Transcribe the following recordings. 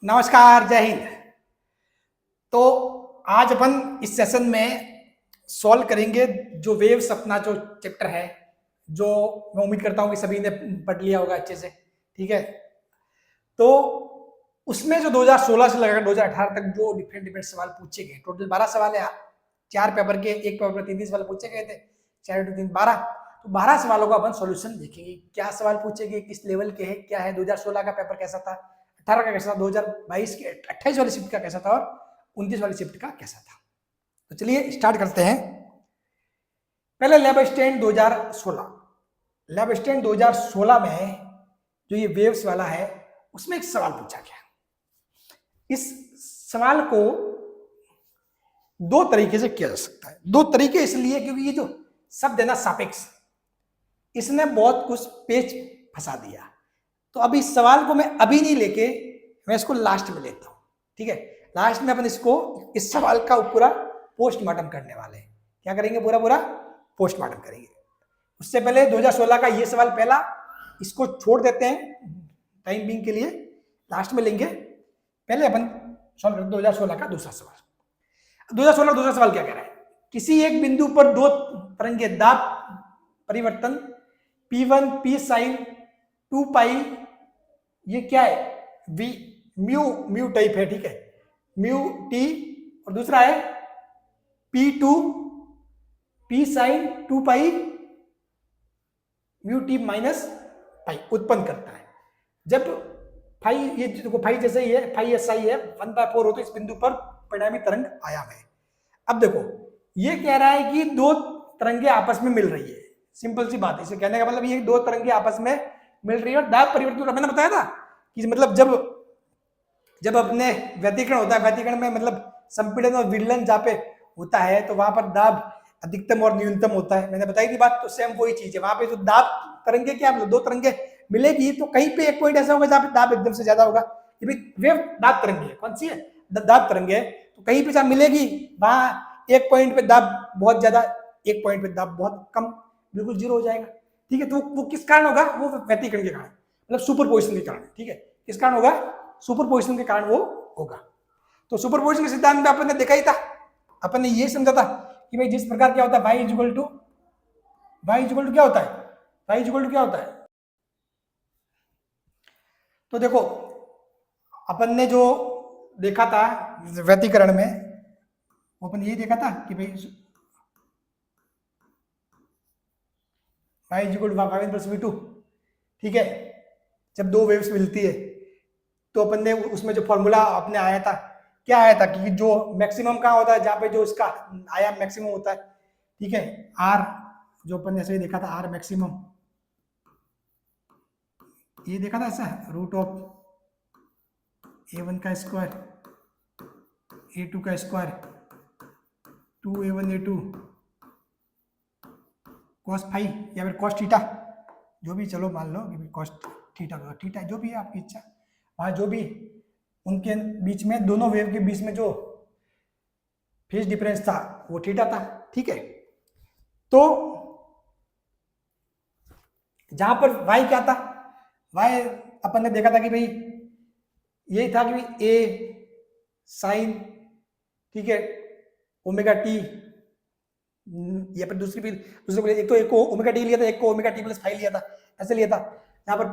नमस्कार, जय हिंद। तो आज अपन इस सेशन में सॉल्व करेंगे जो वेव्स अपना जो चैप्टर है, जो मैं उम्मीद करता हूँ कि सभी ने पढ़ लिया होगा अच्छे से। ठीक है, तो उसमें जो 2016 से लगाकर 2018 तक जो डिफरेंट सवाल पूछे गए, टोटल 12 सवाल है। 4 पेपर के, एक पेपर में 3 सवाल पूछे गए थे, 4 × 3 12। तो 12 सवालों का अपन सॉल्यूशन देखेंगे, क्या सवाल पूछे गए, किस लेवल के हैं, क्या है। 2016 का पेपर कैसा था, 18 का कैसा था, 2022 के 28 वाली शिफ्ट का कैसा था और 29 वाली शिफ्ट का कैसा था। तो चलिए स्टार्ट करते हैं। पहले लैब स्टैंड 2016। लैब स्टैंड 2016 में जो ये वेव्स वाला है, उसमें एक सवाल पूछा गया। इस सवाल को दो तरीके से किया जा सकता है। दो तरीके इसलिए क्योंकि ये जो शब्द है ना, सापेक्ष, इसने बहुत कुछ पेच फंसा दिया। तो अभी इस सवाल को मैं अभी नहीं लेके मैं इसको लास्ट में लेता हूं। ठीक है, लास्ट में अपन इसको, इस सवाल का पूरा पोस्टमार्टम करने वाले हैं। क्या करेंगे? पूरा पोस्टमार्टम करेंगे। उससे पहले 2016 का ये सवाल पहला, इसको छोड़ देते हैं टाइम बिंग के लिए, लास्ट में लेंगे। पहले अपन सॉल्व करते 2016 का दूसरा सवाल। 2016 दूसरा सवाल क्या कह रहा है? किसी एक बिंदु पर दो तरंगे दाब परिवर्तन P1 P sin 2 पाई, ये क्या है? वी म्यू टाइप है। ठीक है, म्यू टी, और दूसरा है P2 P sin 2 पाई म्यू टी माइनस पाई उत्पन्न करता है। जब फाई, ये देखो फाई जैसे ही है, फाई एस आई है 1/4 हो, तो इस बिंदु पर परिणामी तरंग आयाम है। अब देखो ये कह रहा है कि दो तरंगे आपस में मिल रही है। सिंपल सी बात है, इसे कहने का मतलब ये दो तरंगे आपस में मिल रही है और दाब परिवर्तन मैंने बताया था कि मतलब जब अपने व्यतिकरण होता है, व्यतिकरण में मतलब संपीड़न और विलयन जहाँ पे होता है, तो वहां पर दाब अधिकतम और न्यूनतम होता है। मैंने बताई थी बात, तो सेम वही चीज है। वहां पे जो दाब तरंगे, क्या मतलब दो तरंगे मिलेगी, तो कहीं पे एक पॉइंट ऐसा होगा जहाँ पे दाब एकदम से ज्यादा होगा। ये भी वेव दाब तरंगे है। कौन सी है? दाब तरंगे। तो कहीं पे जहाँ मिलेगी वहां एक पॉइंट पे दाब बहुत ज्यादा, एक पॉइंट पे दाब बहुत कम, बिल्कुल जीरो हो जाएगा। ठीक है, तो वो किस कारण होगा? वो व्यतिकरण के कारण, मतलब सुपरपोजिशन के कारण। ठीक है, किस कारण होगा? सुपरपोजिशन के कारण वो होगा। तो सुपरपोजिशन के सिद्धांत में अपन ने देखा ही था, अपन ने ये समझा था कि भाई जिस प्रकार क्या होता है, y इक्वल टू क्या होता है, y इक्वल टू क्या होता है। तो देखो अपन ने जो देखा था व्यतिकरण में, अपन ये देखा था कि भाई y equal to y plus v2। ठीक है, जब दो वेव्स मिलती है तो अपन ने उसमें जो फॉर्मूला अपने आया था, क्या आया था कि जो मैक्सिमम कहाँ होता है, जहाँ पे जो इसका आयाम मैक्सिमम होता है। ठीक है, आर, जो अपन ने ऐसे ही देखा था, आर मैक्सिमम, ये देखा था ऐसा, रूट ऑफ a1 का स्क्वायर a2 का square 2a1 a2 cos five या फिर कॉस थीटा, जो भी, चलो मान लो कि कॉस थीटा जो भी है आपकी इच्छा। वहाँ जो भी उनके बीच में, दोनों वेव के बीच में जो फेज डिफरेंस था वो थीटा था। ठीक है, तो जहां पर y क्या था, y अपन ने देखा था कि भाई यही था कि a साइन, ठीक है, ओमेगा टी, या फिर दूसरे को, एक तो एक को ओमेगा टी लिया था, एक को ओमेगा टी प्लस फाइव लिया था, ऐसे लिया था। यहाँ पर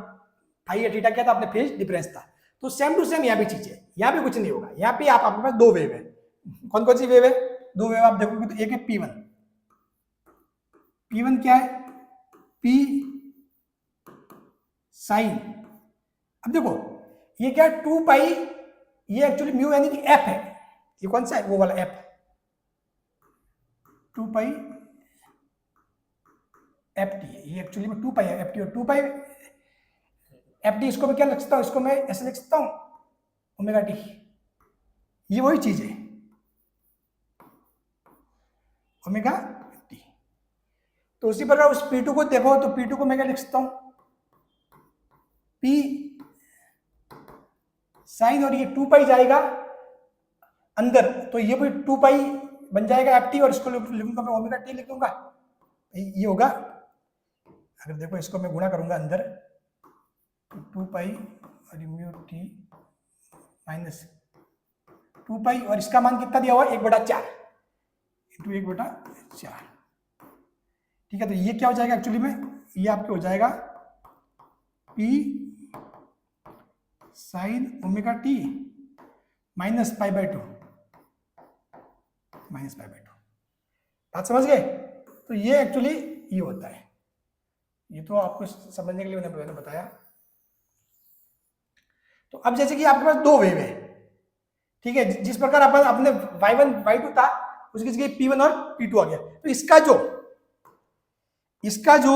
फाइव या थीटा क्या था, अपने फेज डिफरेंस था। तो सेम टू सेम यहाँ भी चीज है, यहाँ पे कुछ नहीं होगा। यहाँ पे आपके पास दो वेव है। कौन कौन सी वेव है? दो वेव आप देखोगे तो एक है P1। P1 क्या है? P sine. अब देखो ये क्या है, 2 पाई, ये एक्चुअली म्यू यानी कि एफ है। ये कौन सा है? वो वाला एफ, 2 पाई एफ टी है। ये एक्चुअली में 2 पाई है एफ टी, और 2 पाई एफ टी, इसको मैं क्या लिख सकता हूँ? इसको मैं ऐसे लिख सकता हूँ, ओमेगा टी। ये वही चीज है, ओमेगा टी। तो उसी प्रकार उस P2 को देखो, तो P2 को मैं क्या लिख सकता हूँ? P साइन, और ये 2 पाई जाएगा अंदर, तो ये भी 2 पाई बन जाएगा एफ टी, और इसको लिखूंगा मैं ओमेगा टी लिख दूंगा। ये होगा, अगर देखो इसको मैं गुणा करूंगा अंदर, 2 पाई और म्यू टी माइनस 2 पाई, और इसका मान कितना दिया हुआ है 1/4 इंटू 1/4। ठीक है, तो ये क्या हो जाएगा एक्चुअली में, ये आपके हो जाएगा P sine omega t minus π/2, बात समझ गए। तो ये एक्चुअली ये होता है, ये तो आपको समझने के लिए मैंने बताया। तो अब जैसे कि आपके पास दो वेव है, ठीक है, जिस प्रकार अपन अपने y1 y2 था उसकी जगह p1 और p2 आ गया, तो इसका जो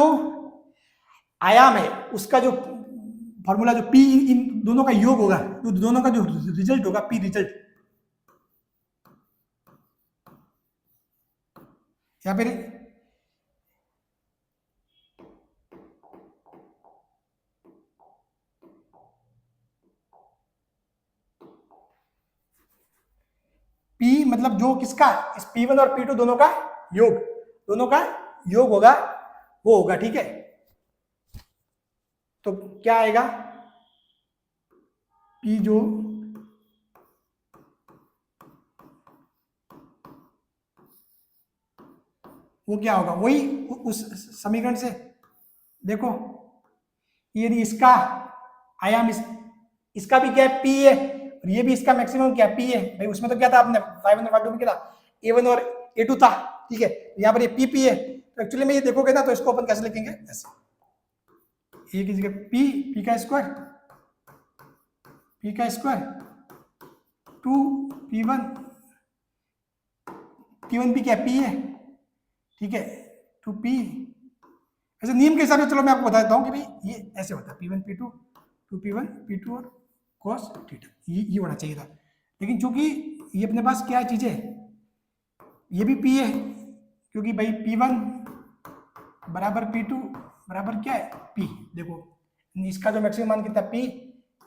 आयाम है, उसका जो फॉर्मूला, जो p इन दोनों का योग होगा, तो दोनों का जो रिजल्ट होगा p रिजल्ट, या फिर P मतलब जो किसका, इस P1 और P2 दोनों का योग होगा, वो होगा, ठीक है। तो क्या आएगा, P जो वो क्या होगा, वही उस समीकरण से देखो, यदि इसका आयाम इसका भी क्या है P है, और ये भी इसका मैक्सिमम क्या P है, भाई उसमें तो क्या था आपने y1 और y2 में क्या था A1 और A2 था, ठीक है, यहाँ पर ये PP है। तो एक्चुअली में ये देखोगे ना, तो इसको अपन कैसे लिखेंगे, ऐसे, ए की जगह P का स्क्वायर 2P1 P1 क्या P है, ठीक है, 2P, ऐसे नियम के हिसाब से चलो मैं आपको बता देता हूँ कि भाई ये ऐसे होता है P1 P2 2P1 P2 और cos थीटा, ये होना चाहिए था। लेकिन चूंकि ये अपने पास क्या है चीजें, ये भी P है, क्योंकि भाई P1 बराबर P2 बराबर क्या है P, देखो इसका जो मैक्सिमम मान कितना P,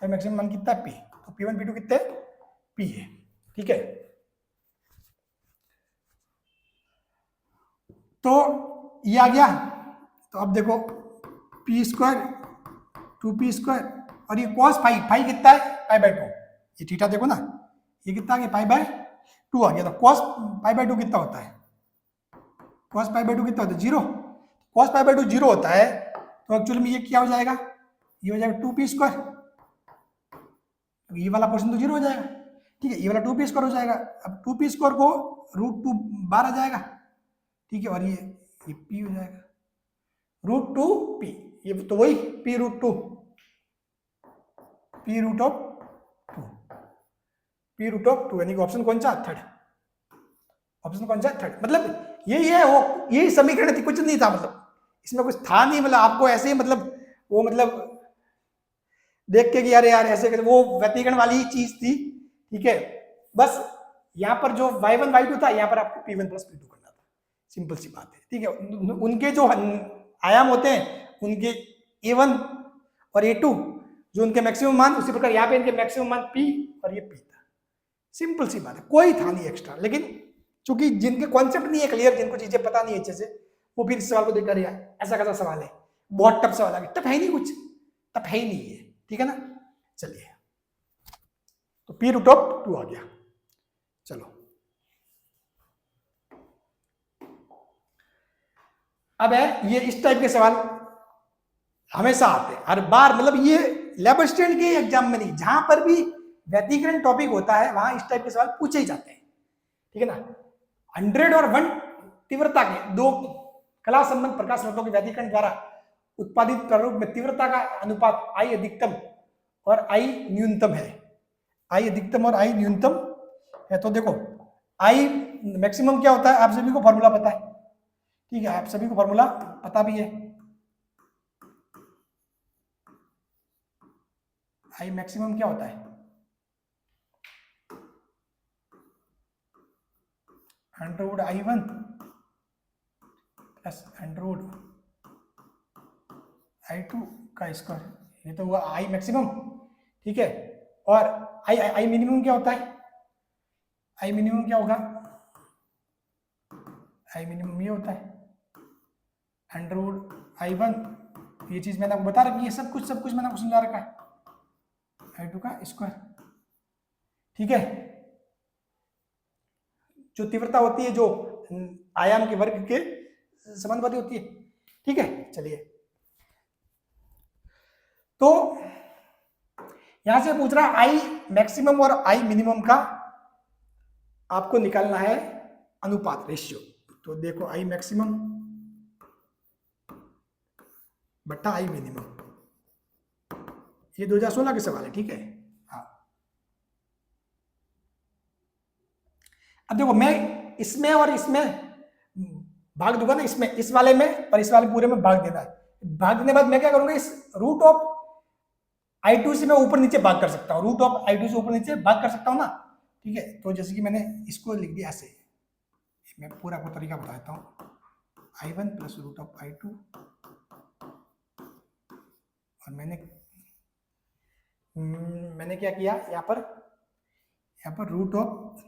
मैक्सिमम मान कितना P, तो P1 P2 कितने P है, ठीक है। तो ये आ गया, तो अब देखो P स्क्वायर 2P² और ये cos फाई कितना है π/2, ये थीटा देखो ना, ये कितना आ गया π/2 आ गया, तो cos π/2 कितना होता है, cos π/2 कितना होता है 0, cos π/2 0 होता है, तो एक्चुअली में ये क्या हो जाएगा, ये हो जाएगा 2P², ये वाला पोर्शन तो 0 हो जाएगा, ठीक है, ये वाला 2P² हो जाएगा। अब 2P² को √2 बार आ जाएगा, ठीक है, और ये P हो जाएगा √2P, ये तो वही P√2 यानी कि ऑप्शन कौन सा, थर्ड, ऑप्शन कौन सा, थर्ड। मतलब यही है, वो यही समीकरण थी, कुछ नहीं था, मतलब इसमें कुछ था नहीं, मतलब आपको ऐसे ही मतलब वो मतलब देख के कि यार ऐसे वो व्यतिकरण वाली चीज थी, ठीक है। बस यहाँ पर जो y1 y2 था, यहाँ पर आपको P1 + P2 करना था, सिंपल सी बात है, ठीक है। उनके जो आयाम होते हैं, उनके A1 और A2 जो उनके मैक्सिमम मान, उसी प्रकार यहाँ पे इनके मैक्सिमम मान P और ये P था, सिंपल सी बात है, कोई था नहीं एक्स्ट्रा। लेकिन चूंकि जिनके कॉन्सेप्ट नहीं है क्लियर, जिनको चीजें पता नहीं है अच्छे से, वो फिर इस सवाल को देखकर यार ऐसा कैसा सवाल है, बहुत टफ सवाल है, टफ है ही नहीं, कुछ टफ है ही नहीं है, ठीक है ना। चलिए, तो P√2 आ गया। चलो अब है, ये इस टाइप के सवाल हमेशा आते हैं हर बार, मतलब ये लैब स्टूडेंट के एग्जाम में नहीं, जहां पर भी व्यतिकरण टॉपिक होता है वहां इस टाइप के सवाल पूछे ही जाते हैं, ठीक है ना। 100 और 1 तीव्रता के दो कला संबंध प्रकाश स्रोतों के व्यतिकरण द्वारा उत्पादित प्रारूप में तीव्रता का अनुपात I अधिकतम और I न्यूनतम है, I अधिकतम और I न्यूनतम है। तो देखो I मैक्सिमम क्या होता है, आप सभी को फॉर्मूला पता है, ठीक है, आप सभी को फॉर्मूला पता भी है, I मैक्सिमम क्या होता है, √I1 प्लस √I2 का स्क्वायर, ये तो हुआ I मैक्सिमम, ठीक है। और I मिनिमम क्या होता है, I मिनिमम क्या होगा, I मिनिमम ये होता है √I1, ये चीज मैंने आपको बता रखी है, सब कुछ मैंने आपको समझा रखा है, I2 का स्क्वायर, ठीक है, जो तीव्रता होती है जो आयाम के वर्ग के समानुपाती होती है। ठीक है, चलिए, तो यहां से पूछ रहा है आई मैक्सिमम और आई मिनिमम का आपको निकालना है अनुपात, रेशियो। तो देखो आई मैक्सिमम बट्टा आई मिनिमम, ये 2016 के सवाल है। ठीक है, हाँ, अब देखो मैं इसमें और इसमें भाग दूंगा ना, इसमें इस वाले में और इस वाले पूरे में भाग देना है। भाग देने के बाद मैं क्या करूंगा, इस रूट ऑफ I2 से मैं ऊपर नीचे भाग कर सकता हूँ, रूट ऑफ I2 से ऊपर नीचे भाग कर सकता हूँ ना। ठीक है, तो जैसे कि मैंने इसको लिख दिया ऐसे, मैं पूरा आपको तरीका बता देता हूँ, I1 plus root of I2, और मैंने क्या किया यहाँ पर रूट ऑफ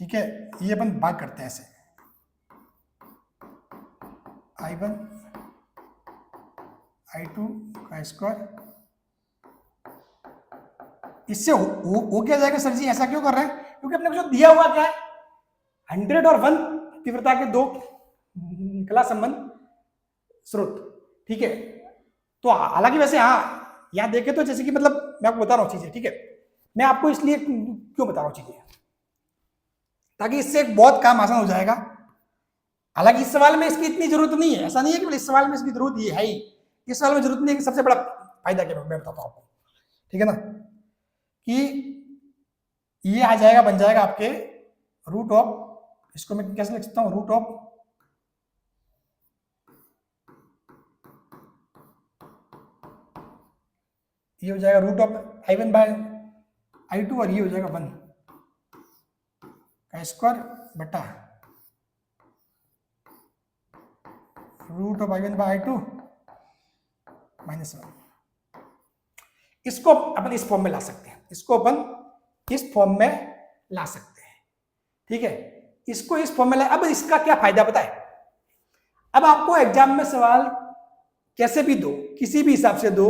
ठीक है, ये अपन भाग करते हैं ऐसे, I1 I2 का स्क्वायर, इससे हो क्या जाएगा सर जी, ऐसा क्यों कर रहे हैं, क्योंकि अपने को जो दिया हुआ क्या है 100 और 1 तीव्रता के दो कला संबंध स्रोत। ठीक है, तो हालांकि वैसे हाँ यहाँ देखे तो जैसे कि मतलब मैं आपको बता रहा हूँ चीजें। ठीक है, मैं आपको इसलिए क्यों बता रहा हूँ चीजें, ताकि इससे एक बहुत काम आसान हो जाएगा। हालांकि इस सवाल में इसकी इतनी जरूरत नहीं है, ऐसा नहीं है कि इस सवाल में इसकी जरूरत ये है ही, इस सवाल में जरूरत नहीं है। कि सबसे बड़ा फायदा क्या मैं बताता हूँ आपको, ठीक है ना, कि ये आ जाएगा, बन जाएगा आपके रूट ऑफ, इसको मैं कैसे लिख सकता हूँ, रूट ऑफ ये हो जाएगा root of I1 bye I2, और ये हो जाएगा 1 का स्क्वायर बटा root of I1 bye I2 minus 1। इसको अपन इस फॉर्म में ला सकते हैं, इसको अपन इस फॉर्म में ला सकते हैं। ठीक है, इसको इस फॉर्म में ला। अब इसका क्या फायदा बताए, अब आपको एग्जाम में सवाल कैसे भी दो, किसी भी हिसाब से दो,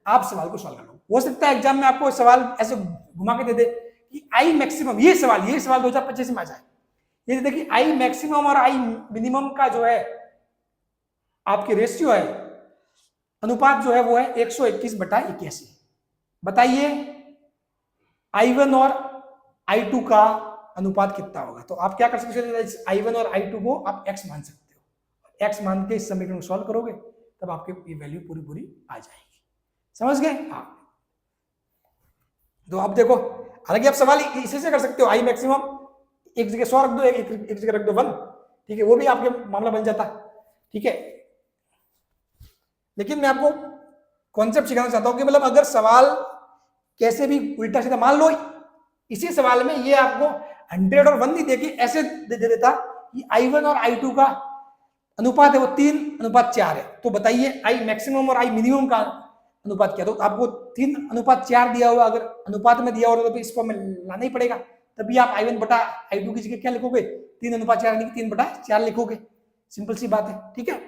आप सवाल को सॉल्व करो। हो सकता है एग्जाम में आपको सवाल ऐसे घुमा के दे दे कि आई मैक्सिमम, ये सवाल 2025 में आ जाए, ये देखिए आई मैक्सिमम और आई मिनिमम का जो है आपके रेशियो है, अनुपात जो है वो है 121/81। बताइए I1 और I2 का अनुपात कितना होगा। तो आप क्या कर सकते हो, I1 और I2 को आप x मान सकते हो, x मान के इस समीकरण को सॉल्व करोगे तब आपके ये वैल्यू पूरी आ जाएगी। समझ गए? हाँ, तो आप देखो, हालांकि आप सवाल इसी से कर सकते हो, आई मैक्सिमम एक जगह 100 रख दो, एक जगह रख दो 1। ठीक है, वो भी आपके मामला बन जाता। ठीक है, लेकिन मैं आपको कॉन्सेप्ट सिखाना चाहता हूं कि मतलब अगर सवाल कैसे भी उल्टा सीधा, मान लो इसी सवाल में ये आपको 100 और 1 नहीं देके ऐसे दे देता कि I1 और I2 का अनुपात है वो 3:4 है, तो बताइए आई मैक्सिमम और आई मिनिमम का अनुपात क्या। तो आपको 3:4 दिया हुआ, अगर अनुपात में दिया हुआ तो इस फॉर्म में लाना ही पड़ेगा, तभी आप I1 बटा I2 की जगह क्या लिखोगे, 3:4 नहीं 3/4 लिखोगे। सिंपल सी बात है। ठीक है,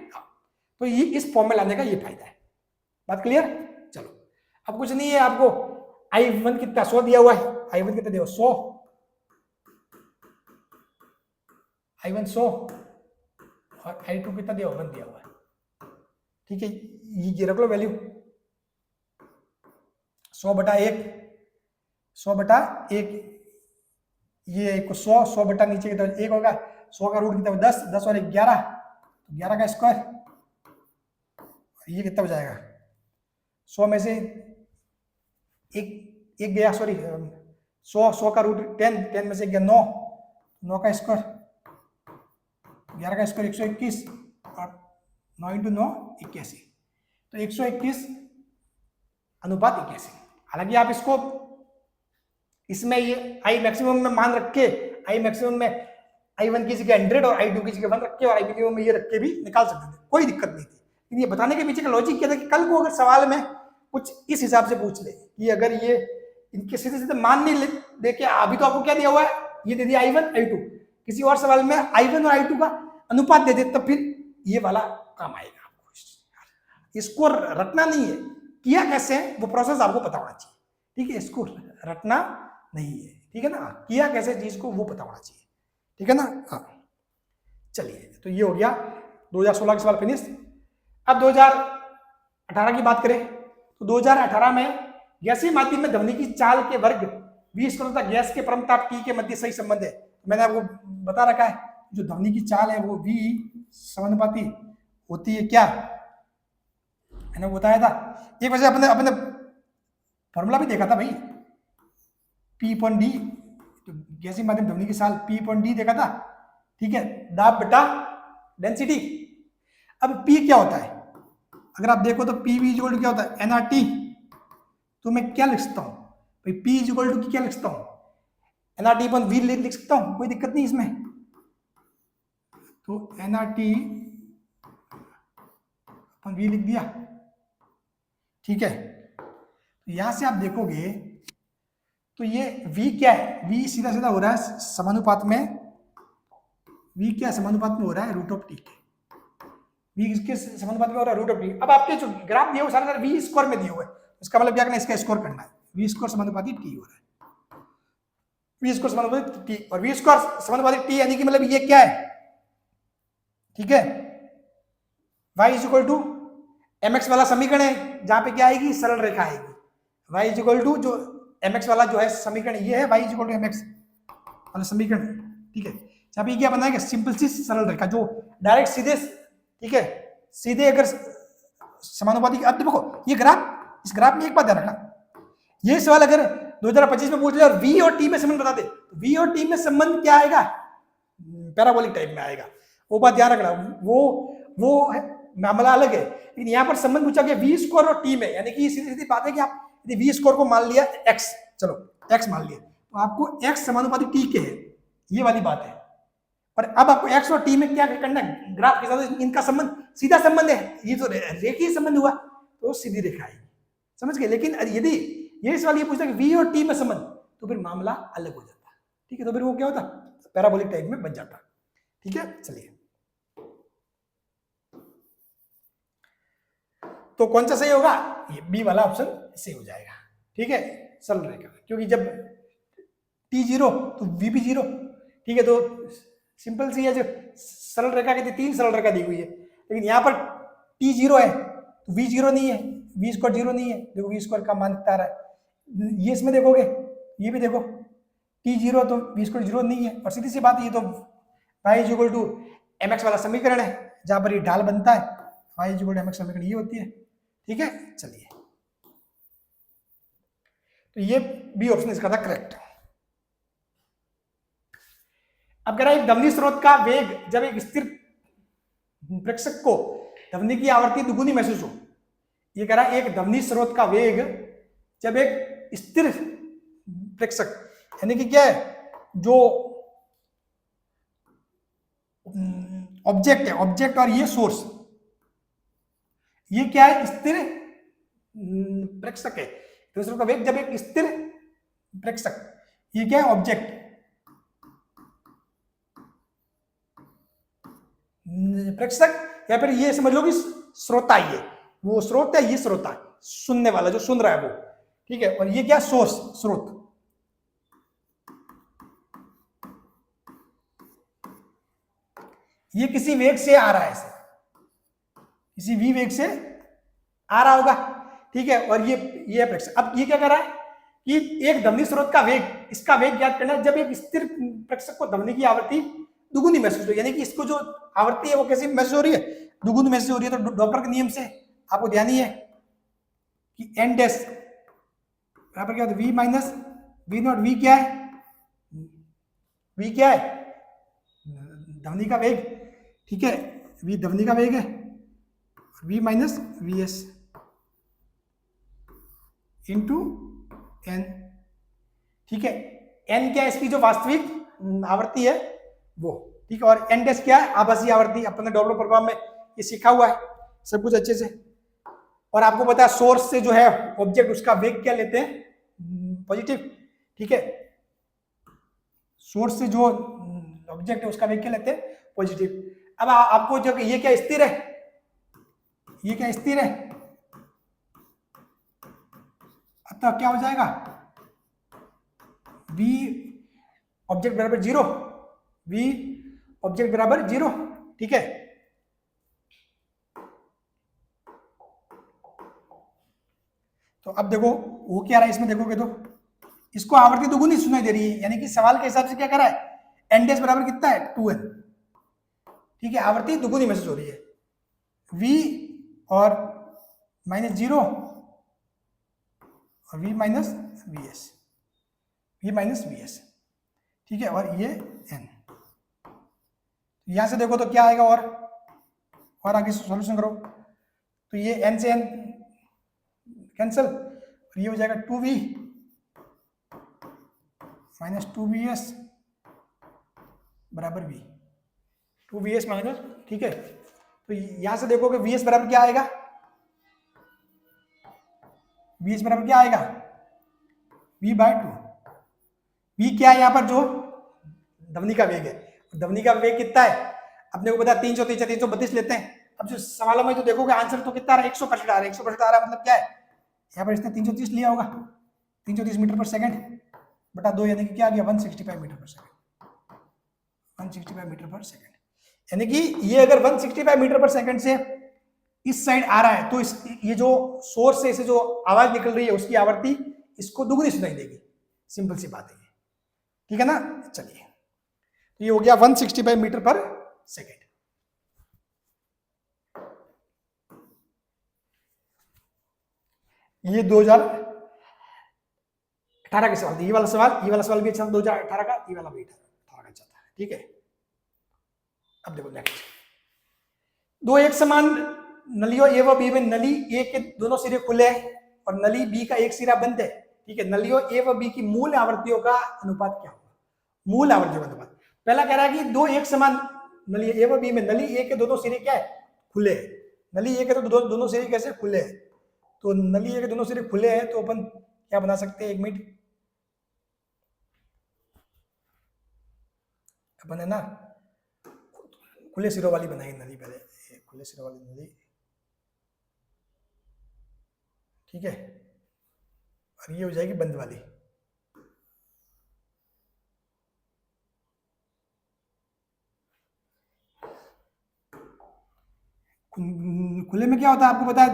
तो ये इस फॉर्म में लाने का ये फायदा है। बात क्लियर? चलो, अब कुछ नहीं है, आपको I1 कितना 100 दिया हुआ है, I1 कितना दिया 100, I1 100 और I2 कितना दिया 1 दिया हुआ है। ठीक है, ये रख लो वैल्यू 100/1, 100/1, ये 100 बटा नीचे की तरफ 1 होगा, 100 का रूट कितना 10, 10 और 11, तो 11 का स्क्वायर, ये कितना हो जाएगा 100 में से एक गया, सॉरी 100 का रूट 10 में से गया 9, 9 का स्क्वायर, 11 का स्क्वायर 121 और 9 × 9 81, तो 121 अनुपात 81। हालांकि आप इसको इसमें ये आई मैक्सिमम में मान रख के, आई मैक्सिमम में I1 की जगह 100 और I2 की जगह 1 रख के और I मिनिमम में ये रख के भी निकाल सकते थे, कोई दिक्कत नहीं थी। लेकिन ये बताने के पीछे का लॉजिक क्या था कि कल को अगर सवाल में कुछ इस हिसाब से पूछ ले कि अगर ये इनके सीधे सीधे मान नहीं दे के, अभी तो आपको क्या दिया हुआ है, ये दे दिया I1 I2, किसी और सवाल में I1 और I2 का अनुपात दे दे तब फिर ये वाला काम आएगा। आपको इसको रटना नहीं है, किया कैसे वो प्रोसेस आपको पता होना चाहिए, ठीक है, इसको रटना नहीं है, ठीक है ना, किया कैसे चीज को वो पता होना चाहिए, ठीक है ना। हाँ चलिए, तो ये हो गया 2016 के सवाल फिनिश। अब 2018 की बात करें तो 2018 में गैसीय माध्यम में ध्वनि की चाल के वर्ग V² तथा गैस के परम ताप T के मध्य सही संबंध है। मैंने आपको बता रखा है जो ध्वनि की चाल है वो V समानुपाती होती है, क्या मैंने बताया था। एक वजह अपने अपने फॉर्मूला भी देखा था भाई, P/D, तो गैसीय माध्यम ध्वनि की चाल P/D देखा था, ठीक है, दाब बटा डेंसिटी। अब P क्या होता है, अगर आप देखो तो PV इक्वल टू क्या होता है, nRT। तो मैं क्या लिख सकता हूं भाई, P इक्वल टू क्या लिख सकता हूं, nRT अपन V लिख सकता हूं, कोई दिक्कत नहीं इसमें। तो nRT अपन V लिख दिया, ठीक है। तो यहां से आप देखोगे तो ये V क्या है, V सीधा सीधा हो रहा है समानुपात में, V क्या समानुपात में हो रहा है √T के, V किसके समानुपात में हो रहा है √T। अब आपके जो ग्राफ दिए हुए सारे V² में दिए हुए, इसका मतलब क्या करना है, इसका स्कोर करना है, V² समानुपाती T हो रहा है, V² समानुपाती T, और V² समानुपाती T यानी कि मतलब ये क्या है, ठीक है, y इक्वल टू mx वाला समीकरण है जहां पे क्या आएगी, सरल रेखा आएगी, y इक्वल टू जो mx वाला जो है समीकरण ये है, y इक्वल टू mx वाला समीकरण, ठीक है, जहां पे क्या बनाएगा, सिंपल सी सरल रेखा जो डायरेक्ट सीधे, ठीक है, सीधे अगर समानुपाती। अब देखो ये ग्राफ, इस ग्राफ में एक बात ध्यान रखना, ये सवाल अगर 2025 में पूछ ले और V और T में संबंध बता दे, तो V और T में संबंध क्या आएगा, पैराबोलिक टाइप में आएगा, वो बात ध्यान रखना, वो मामला अलग है। लेकिन यहाँ पर संबंध पूछा गया V² और T में, यानी कि सीधी सीधी बात है कि आप यदि V² को मान लिया x, चलो x मान लिया, तो आपको x समानुपाती T के है, ये वाली बात है। और अब आपको x और T में क्या करना है, ग्राफ के साथ इनका संबंध सीधा संबंध है, ये तो रेखीय संबंध हुआ, तो सीधी रेखा आएगी, समझ गए। लेकिन यदि ये सवाल ये पूछता है कि V और T में संबंध, तो फिर मामला अलग हो जाता, ठीक है, तो फिर वो क्या होता, पैराबोलिक टाइप में बन जाता, ठीक है। चलिए, तो कौन सा सही होगा, ये बी वाला ऑप्शन सही हो जाएगा, ठीक है, सरल रेखा, क्योंकि जब T0 तो V भी 0, ठीक है, तो सिंपल सी है, जो सरल रेखा की 3 सरल रेखा दी हुई है, लेकिन यहाँ पर T0 है तो V0 नहीं है, V² 0 नहीं है, देखो V² का मान कितना आ रहा है, ये इसमें देखोगे, ये भी देखो T0 तो V² 0 नहीं है, और सीधी सी बात, ये तो y इक्वल टू mx वाला समीकरण है जहां पर ये ढाल बनता है, y इक्वल टू mx समीकरण ये होती है, ठीक है। चलिए, तो ये बी ऑप्शन इसका था करेक्ट। अब कह रहा है एक ध्वनि स्रोत का वेग जब एक स्थिर प्रेक्षक को ध्वनि की आवृत्ति दुगुनी महसूस हो, ये कह रहा है एक ध्वनि स्रोत का वेग जब एक स्थिर प्रेक्षक, यानी कि क्या है, जो ऑब्जेक्ट है, ऑब्जेक्ट और ये सोर्स, ये क्या है, स्थिर प्रेक्षक है, दूसरों का वेग जब एक स्थिर प्रेक्षक, ये क्या है, ऑब्जेक्ट, प्रेक्षक, या फिर ये समझ लो कि श्रोता, ये वो स्रोत है, ये श्रोता सुनने वाला जो सुन रहा है वो, ठीक है, और ये क्या, सोर्स, स्रोत, ये किसी वेग से आ रहा है, ऐसे किसी v वेग से आ रहा होगा, ठीक है, और ये प्रेक्षक। अब ये क्या कर रहा है कि एक ध्वनि स्रोत का वेग, इसका वेग ज्ञात करना है जब एक स्थिर प्रेक्षक को ध्वनि की आवृत्ति दुगुनी महसूस हो, यानी कि इसको जो आवृत्ति है वो कैसी महसूस हो रही है, दुगुनी महसूस हो रही है। तो डॉपलर के नियम से आपको ध्यान ही है कि n डैश यहाँ पर क्या होता है, v माइनस v0, v क्या है, v क्या है, ध्वनि का वेग, ठीक है, v ध्वनि का वेग है, v minus vs into n, ठीक है, n क्या है, इसकी जो वास्तविक आवृत्ति है वो, ठीक है। और एन डैश क्या है, आभासी आवर्ती, अपन ने डॉपलर प्रोग्राम में ये सीखा हुआ है सब कुछ अच्छे से। और आपको पता है सोर्स से जो है ऑब्जेक्ट उसका वेग क्या लेते हैं, पॉजिटिव, ठीक है। सोर्स से जो ऑब्जेक्ट है उसका वेग क्या लेते हैं, पॉजिटिव। अब आपको जो ये क्या स्थिर है, ये क्या स्थिर है, अतः क्या हो जाएगा, v ऑब्जेक्ट बराबर 0, v ऑब्जेक्ट बराबर 0, ठीक है। तो अब देखो वो क्या रहा है इसमें, देखोगे तो इसको आवर्ती दुगुनी सुनाई दे रही है, यानी कि सवाल के हिसाब से क्या करा है, एन डैश बराबर कितना है 2n, ठीक है। आवर्ती दुगुनी महसूस हो रही है, v और -0 और v माइनस vs, ठीक है। और ये n, यहां से देखो तो क्या आएगा, और आगे सॉल्यूशन करो तो ये n से n कैंसिल, और ये हो जाएगा 2v माइनस 2vs बराबर v, 2vs माइनस, ठीक है। तो यहां से देखोगे vs बराबर क्या आएगा, vs बराबर क्या आएगा, v/2। v क्या है यहाँ पर, जो ध्वनि का वेग है, ध्वनि का वेग कितना है अपने को पता है 330 332 लेते हैं। अब जो सवालों में जो देखोगे आंसर तो कितना आ रहा है, 100% आ रहा है। 100% आ रहा है मतलब क्या है, यहाँ पर इसने 330 लिया होगा, 330 मीटर पर सेकंड बटा 2, यानी कि क्या आ गया 165 मीटर पर सेकंड, 165 मीटर पर सेकंड। यानी कि ये अगर 165 मीटर पर सेकंड से इस साइड आ रहा है तो ये जो सोर्स से इसे जो आवाज निकल रही है उसकी आवर्ती इसको दुगनी सुनाई देगी, सिंपल सी बात है ये, ठीक है ना। चलिए तो ये हो गया 165 मीटर पर सेकंड। ये 2018 के सवाल थे, ये वाला सवाल भी अच्छा 2018 का, ये वाला भी 18 का अच्छा था, ठीक है। अब देखो नेक्स्ट, दो एक समान नलियों ए व बी में नली ए के दोनों सिरे खुले हैं और नली बी का एक सिरा बंद है, ठीक है। नलियों ए व बी की मूल आवृत्तियों का अनुपात क्या होगा, मूल आवृत्तियों का अनुपात। पहला कह रहा है कि दो एक समान नली ए व बी में नली ए के दोनों सिरे क्या है, खुले हैं। नली ए के तो दोनों सिरे कैसे खुले हैं, तो नली ए के दोनों सिरे खुले हैं तो अपन क्या बना सकते हैं, एक मिनट अपन है ना खुले सिरों वाली बनाएंगे नली, पहले खुले सिरों वाली नली, ठीक है। और ये हो जाएगी बंद वाली, खुले में क्या होता है आपको पता है,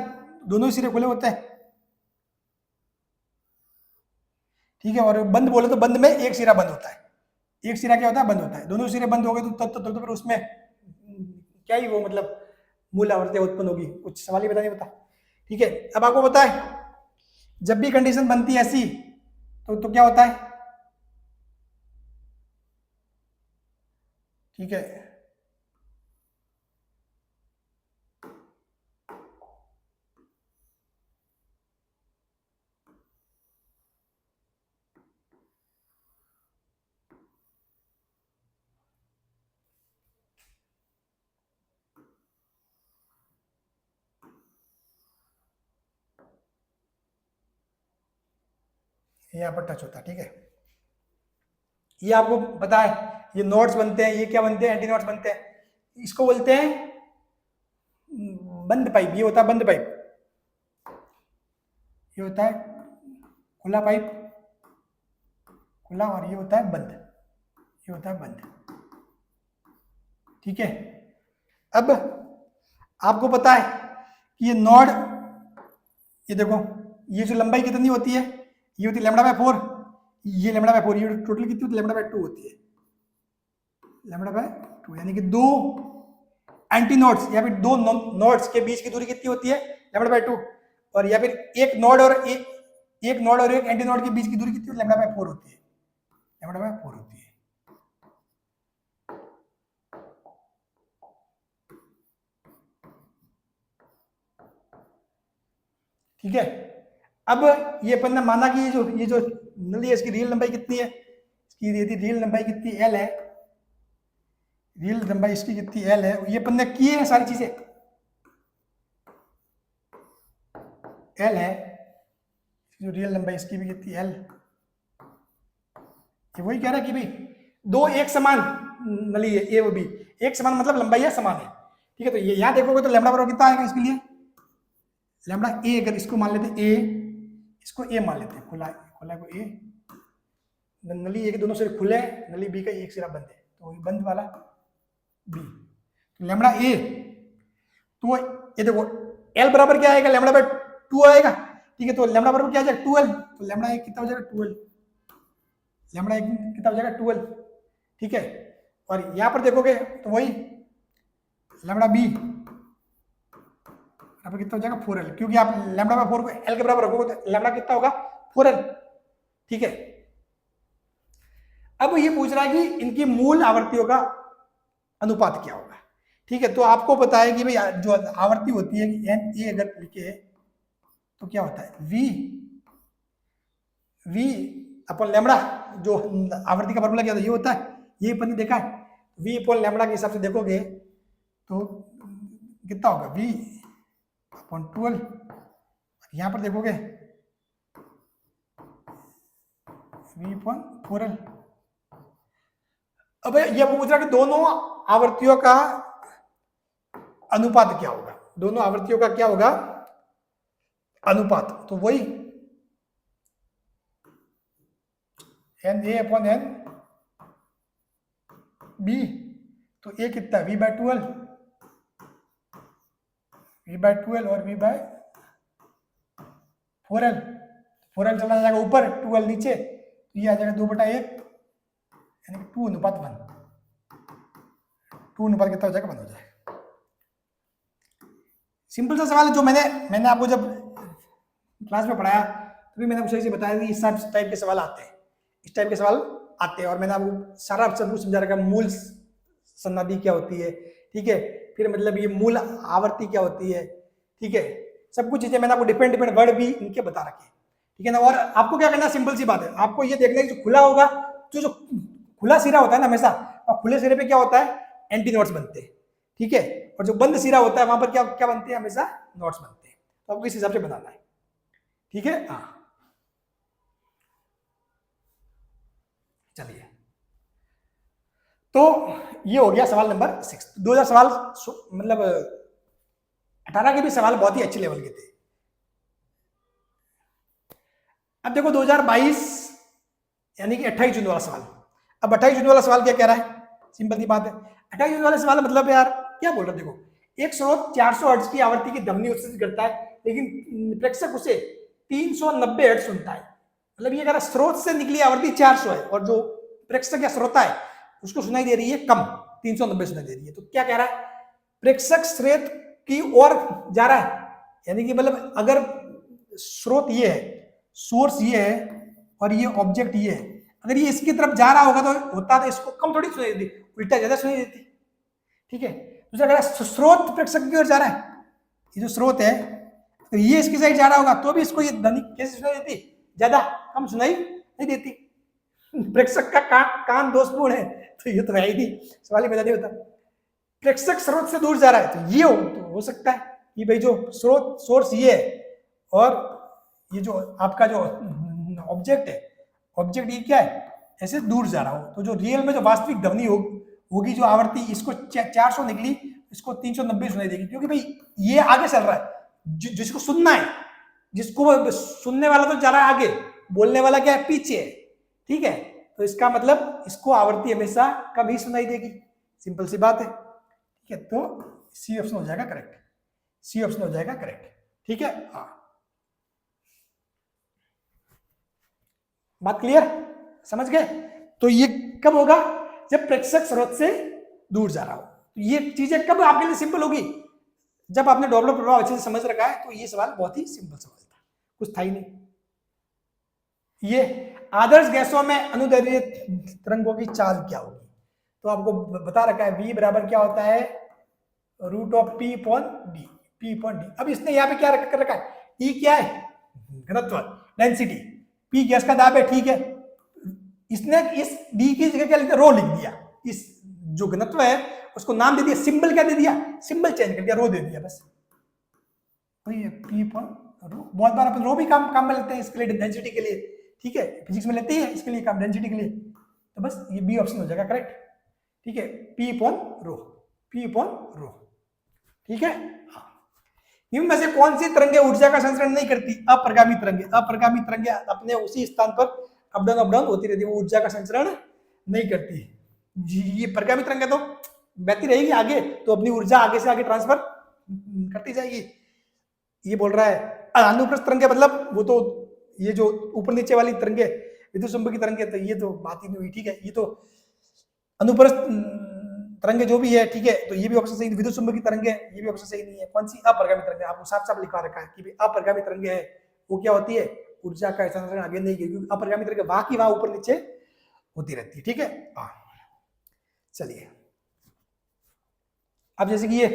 दोनों ही सिरे खुले होते हैं, ठीक है। और बंद बोले तो बंद में एक सिरा बंद होता है, एक सिरा क्या होता है, बंद होता है। दोनों सिरे बंद हो गए तो फिर उसमें क्या ही वो मतलब मूल आवर्ती उत्पन्न होगी, कुछ सवाल ही बता नहीं पता, ठीक है। अब आपको पता है जब भी कंडीशन बनती है ऐसी तो क्या होता है, ठीक है। यहाँ पर टच होता है, ठीक है। ये आपको पता है ये नोड्स बनते हैं, ये क्या बनते हैं, एंटी नोड्स बनते हैं, इसको बोलते हैं बंद पाइप। ये होता है बंद पाइप, ये होता है खुला पाइप, खुला, और ये होता है बंद, ये होता है बंद, ठीक है। अब आपको पता है कि ये नोड, ये देखो ये जो लंबाई कितनी होती है, ये होती है λ/4, ये λ/4, ये टोटल कितनी होती है λ/2 होती है, λ/2, यानी कि दो एंटी नोड्स या फिर दो नोड्स के बीच की दूरी कितनी होती है λ/2, और या फिर एक नोड और एक एंटी नोड के बीच की दूरी कितनी होती है λ/4 होती है, λ/4 होती है, ठीक है। अब ये अपन ने माना कि ये जो नली है इसकी रियल लंबाई कितनी है, इसकी यदि रियल लंबाई कितनी L है, रियल लंबाई इसकी कितनी एल है, ये अपन ने की है सारी चीजें, एल है, जो रियल लंबाई इसकी भी कितनी एल, वही कह रहा है कि भाई दो एक समान नली है ए वो बी, एक समान मतलब लंबाई समान है, ठीक है। तो ये यहां देखोगे तो लैम्डा बराबर कितना आएगा इसके लिए, लैम्डा ए, अगर इसको मान लेते ए, इसको ए मान लेते हैं, खुला खुला को ए, नली ए के दोनों सिरे खुले हैं, नली बी का एक सिरा बंद है, तो बंद वाला बी, तो लैम्डा ए, तो ये देखो एल बराबर क्या आएगा, लैम्डा बाय 2 आएगा, ठीक है। तो लैम्डा बराबर क्या आ जाएगा 12, तो लैम्डा एक कितना हो जाएगा 12, लैम्डा एक कितना हो जाएगा 12, ठीक है। और यहां पर देखोगे तो वही लैम्डा बी यहाँ पर कितना हो जाएगा 4l, क्योंकि आप लैम्डा बाय 4 को एल के बराबर रखोगे तो लैम्डा कितना होगा 4l, ठीक है। अब ये पूछ रहा है कि इनकी मूल आवर्तियों का अनुपात क्या होगा, ठीक है। तो आपको पता है कि भाई जो आवर्ती होती है एन ए अगर लिखे तो क्या होता है वी अपन लैम्डा, जो आवर्ती का फॉर्मूला क्या होता है ये होता है, ये अपन ने देखा है, वी अपॉन लैम्डा के हिसाब से देखोगे तो कितना होगा वी अपॉन 12, यहां पर देखोगे वी अपॉन 4l। अब ये पूछ रहा कि दोनों आवर्तियों का अनुपात क्या होगा, दोनों आवर्तियों का क्या होगा अनुपात, तो वही N A upon N B, तो ए कितना वी बाय 12, वी बाय 12 और वी बाय 4l, 4l चला जाएगा ऊपर 2l नीचे, तो ये आ जाएगा 2/1, यानी 2:1, 2 कितना हो जाएगा 1 हो जाएगा। सिंपल सा सवाल है, जो मैंने आपको जब क्लास में पढ़ाया तभी मैंने आपको सही से बताया कि इस टाइप के सवाल आते हैं, इस टाइप के सवाल आते हैं, और मैंने आपको सारा सब कुछ समझा रखा, मूल सन्नादि क्या होती है, ठीक है, फिर मतलब ये मूल आवर्ती क्या होती है, ठीक है, सब कुछ चीजें मैंने आपको डिफरेंट वर्ड भी इनके बता रखे, ठीक है ना। और आपको क्या करना, सिंपल सी बात है, आपको ये देखना है जो खुला होगा, जो खुला सिरा होता है ना हमेशा, और खुले सिरे पे क्या होता है एंटी नोट्स बनते हैं, ठीक है, और जो बंद सिरा होता है वहां पर क्या क्या बनते हैं, हमेशा नोट्स बनते हैं, तो आपको इस हिसाब से बनाना है, ठीक है। हाँ चलिए, तो ये हो गया सवाल नंबर 6। 2000 सवाल मतलब 18 के भी सवाल बहुत ही अच्छे लेवल के थे। अब देखो 2022 यानी कि 28 जून वाला सवाल, अब 28 जून वाला सवाल क्या कह रहा है, सिंपल सी बात है, 28 जून वाला सवाल मतलब यार क्या बोल रहे देखो, एक स्रोत 400 हर्ट्ज की आवृत्ति की ध्वनि उत्सर्जित करता है, लेकिन प्रेक्षक उसे 390 हर्ट्ज सुनता है, मतलब ये कह रहा स्रोत से निकली आवृत्ति 400 है और जो प्रेक्षक या श्रोता है उसको सुनाई दे रही है कम 390 सुनाई दे रही है, तो क्या कह रहा है, प्रेक्षक स्रोत की ओर जा रहा है, यानी कि मतलब अगर स्रोत ये है, सोर्स ये है और ये ऑब्जेक्ट ये है, अगर ये इसकी तरफ जा रहा होगा तो होता तो इसको कम थोड़ी सुनाई देती, उल्टा ज्यादा सुनाई देती, ठीक है। दूसरा कह रहा है स्रोत प्रेक्षक की ओर जा रहा है, ये जो स्रोत है तो ये इसकी साइड जा रहा होगा तो भी इसको ये ध्वनि कैसे सुनाई देती, ज्यादा कम सुनाई नहीं देती, प्रेक्षक का कान दोषपूर्ण है, तो ये तो है ही नहीं, सवाल ही पैदा नहीं होता। प्रेक्षक स्रोत से दूर जा रहा है तो ये हो सकता है कि भाई जो स्रोत सोर्स ये है और ये जो आपका जो ऑब्जेक्ट है, ऑब्जेक्ट ये क्या है ऐसे दूर जा रहा हो, तो जो रियल में जो वास्तविक ध्वनि होगी जो आवृत्ति इसको 400 निकली, इसको 390 सुनाई देगी, क्योंकि भाई ये आगे चल रहा है, जिसको सुनना है, जिसको सुनने वाला तो जा रहा है आगे, बोलने वाला क्या है पीछे है, ठीक है, तो इसका मतलब इसको आवृत्ति हमेशा कम ही सुनाई देगी, सिंपल सी बात है, ठीक है। तो सी ऑप्शन हो जाएगा करेक्ट, सी ऑप्शन हो जाएगा करेक्ट, ठीक है। हाँ बात क्लियर, समझ गए। तो ये कब होगा, जब प्रेक्षक स्रोत से दूर जा रहा हो, तो ये चीजें कब आपके लिए सिंपल होगी, जब आपने डॉपलर प्रभाव अच्छे से समझ रखा है, तो ये सवाल बहुत ही सिंपल सवाल था, कुछ था ही नहीं। ये आदर्श गैसों में अनुदैर्ध्य तरंगों की चाल क्या होगी, तो आपको बता रखा है v बराबर क्या होता है √p/d, p/d। अब इसने यहाँ पे क्या कर रखा है, E क्या है घनत्व डेंसिटी, P गैस का दाब है, ठीक है, इसने इस D की जगह क्या लिख दिया, रो लिख दिया, इस जो घनत्व है उसको नाम दे दिया, सिंबल क्या दे दिया, सिंबल चेंज कर दिया, रो दे दिया बस। वही है पी अपॉन रो। बहुत बार अपन रो भी काम में लेते हैं इसके लिए, डेंसिटी के लिए, ठीक है, फिजिक्स में लेते हैं इसके लिए काम, डेंसिटी के लिए। तो बस ये बी ऑप्शन हो जाएगा करेक्ट, ठीक है, P upon rho, P upon rho, ठीक है। निम्न में से कौन सी तरंगे ऊर्जा का संचरण नहीं करती? अप्रगामी तरंगे। अप्रगामी तरंगे अपने उसी स्थान पर अप डाउन होती रहती है, वो ऊर्जा का संचरण नहीं करती। ये प्रगामी तरंगे तो बहती रहेगी आगे, तो अपनी ऊर्जा आगे से आगे ट्रांसफर करती जाएगी। ये बोल रहा है अनुप्रस्थ तरंगे, मतलब वो तो ये जो ऊपर नीचे वाली तरंगे विद्युत चुंबकीय तरंगे, तो ये तो बात ही नहीं हुई, ठीक है। ये तो अनुप्रस्थ तरंगे जो भी है, ठीक है, तो ये भी ऑप्शन सही, विद्युत चुंबकीय तरंगे ये भी ऑप्शन सही नहीं है। कौन सी? अप्रगामी तरंगे। आपको साफ साफ लिखा रखा है कि अप्रगामी तरंगे है, वो क्या होती है, ऊर्जा का संचरण आगे नहीं, क्योंकि अप्रगामी तरंगे वहां की वहां ऊपर नीचे होती रहती है, ठीक है। चलिए, अब जैसे कि ये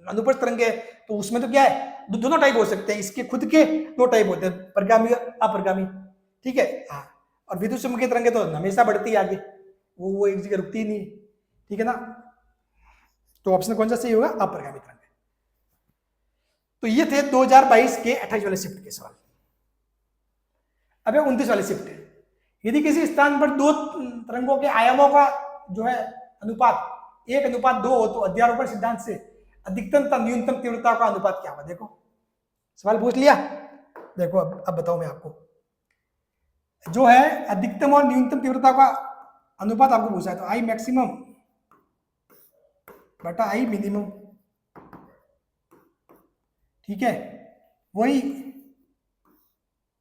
अनुप्रस्थ तरंगे, तो उसमें तो क्या है, दोनों टाइप हो सकते हैं, इसके खुद के दो टाइप होते हैं, प्रगामी अप्रगामी, ठीक है। और विद्युत चुंबकीय तरंगे तो हमेशा बढ़ती है आगे, वो एक जगह रुकती ही नहीं, ठीक है ना। तो ऑप्शन कौन सा सही होगा? अप्रगामी तरंगे। तो ये थे 2022 के 28 वाले शिफ्ट के सवाल। अब 29 वाले शिफ्ट है, यदि किसी स्थान पर दो तरंगों के आयामों का जो है अनुपात 1:2 हो, तो अध्यारोपण सिद्धांत से अधिकतम तथा न्यूनतम तीव्रता का अनुपात क्या होगा? देखो सवाल पूछ लिया, देखो अब बताओ मैं आपको, जो है अधिकतम और न्यूनतम तीव्रता का अनुपात आपको पूछा है, तो आई मैक्सिमम बटा आई मिनिमम, ठीक है। वही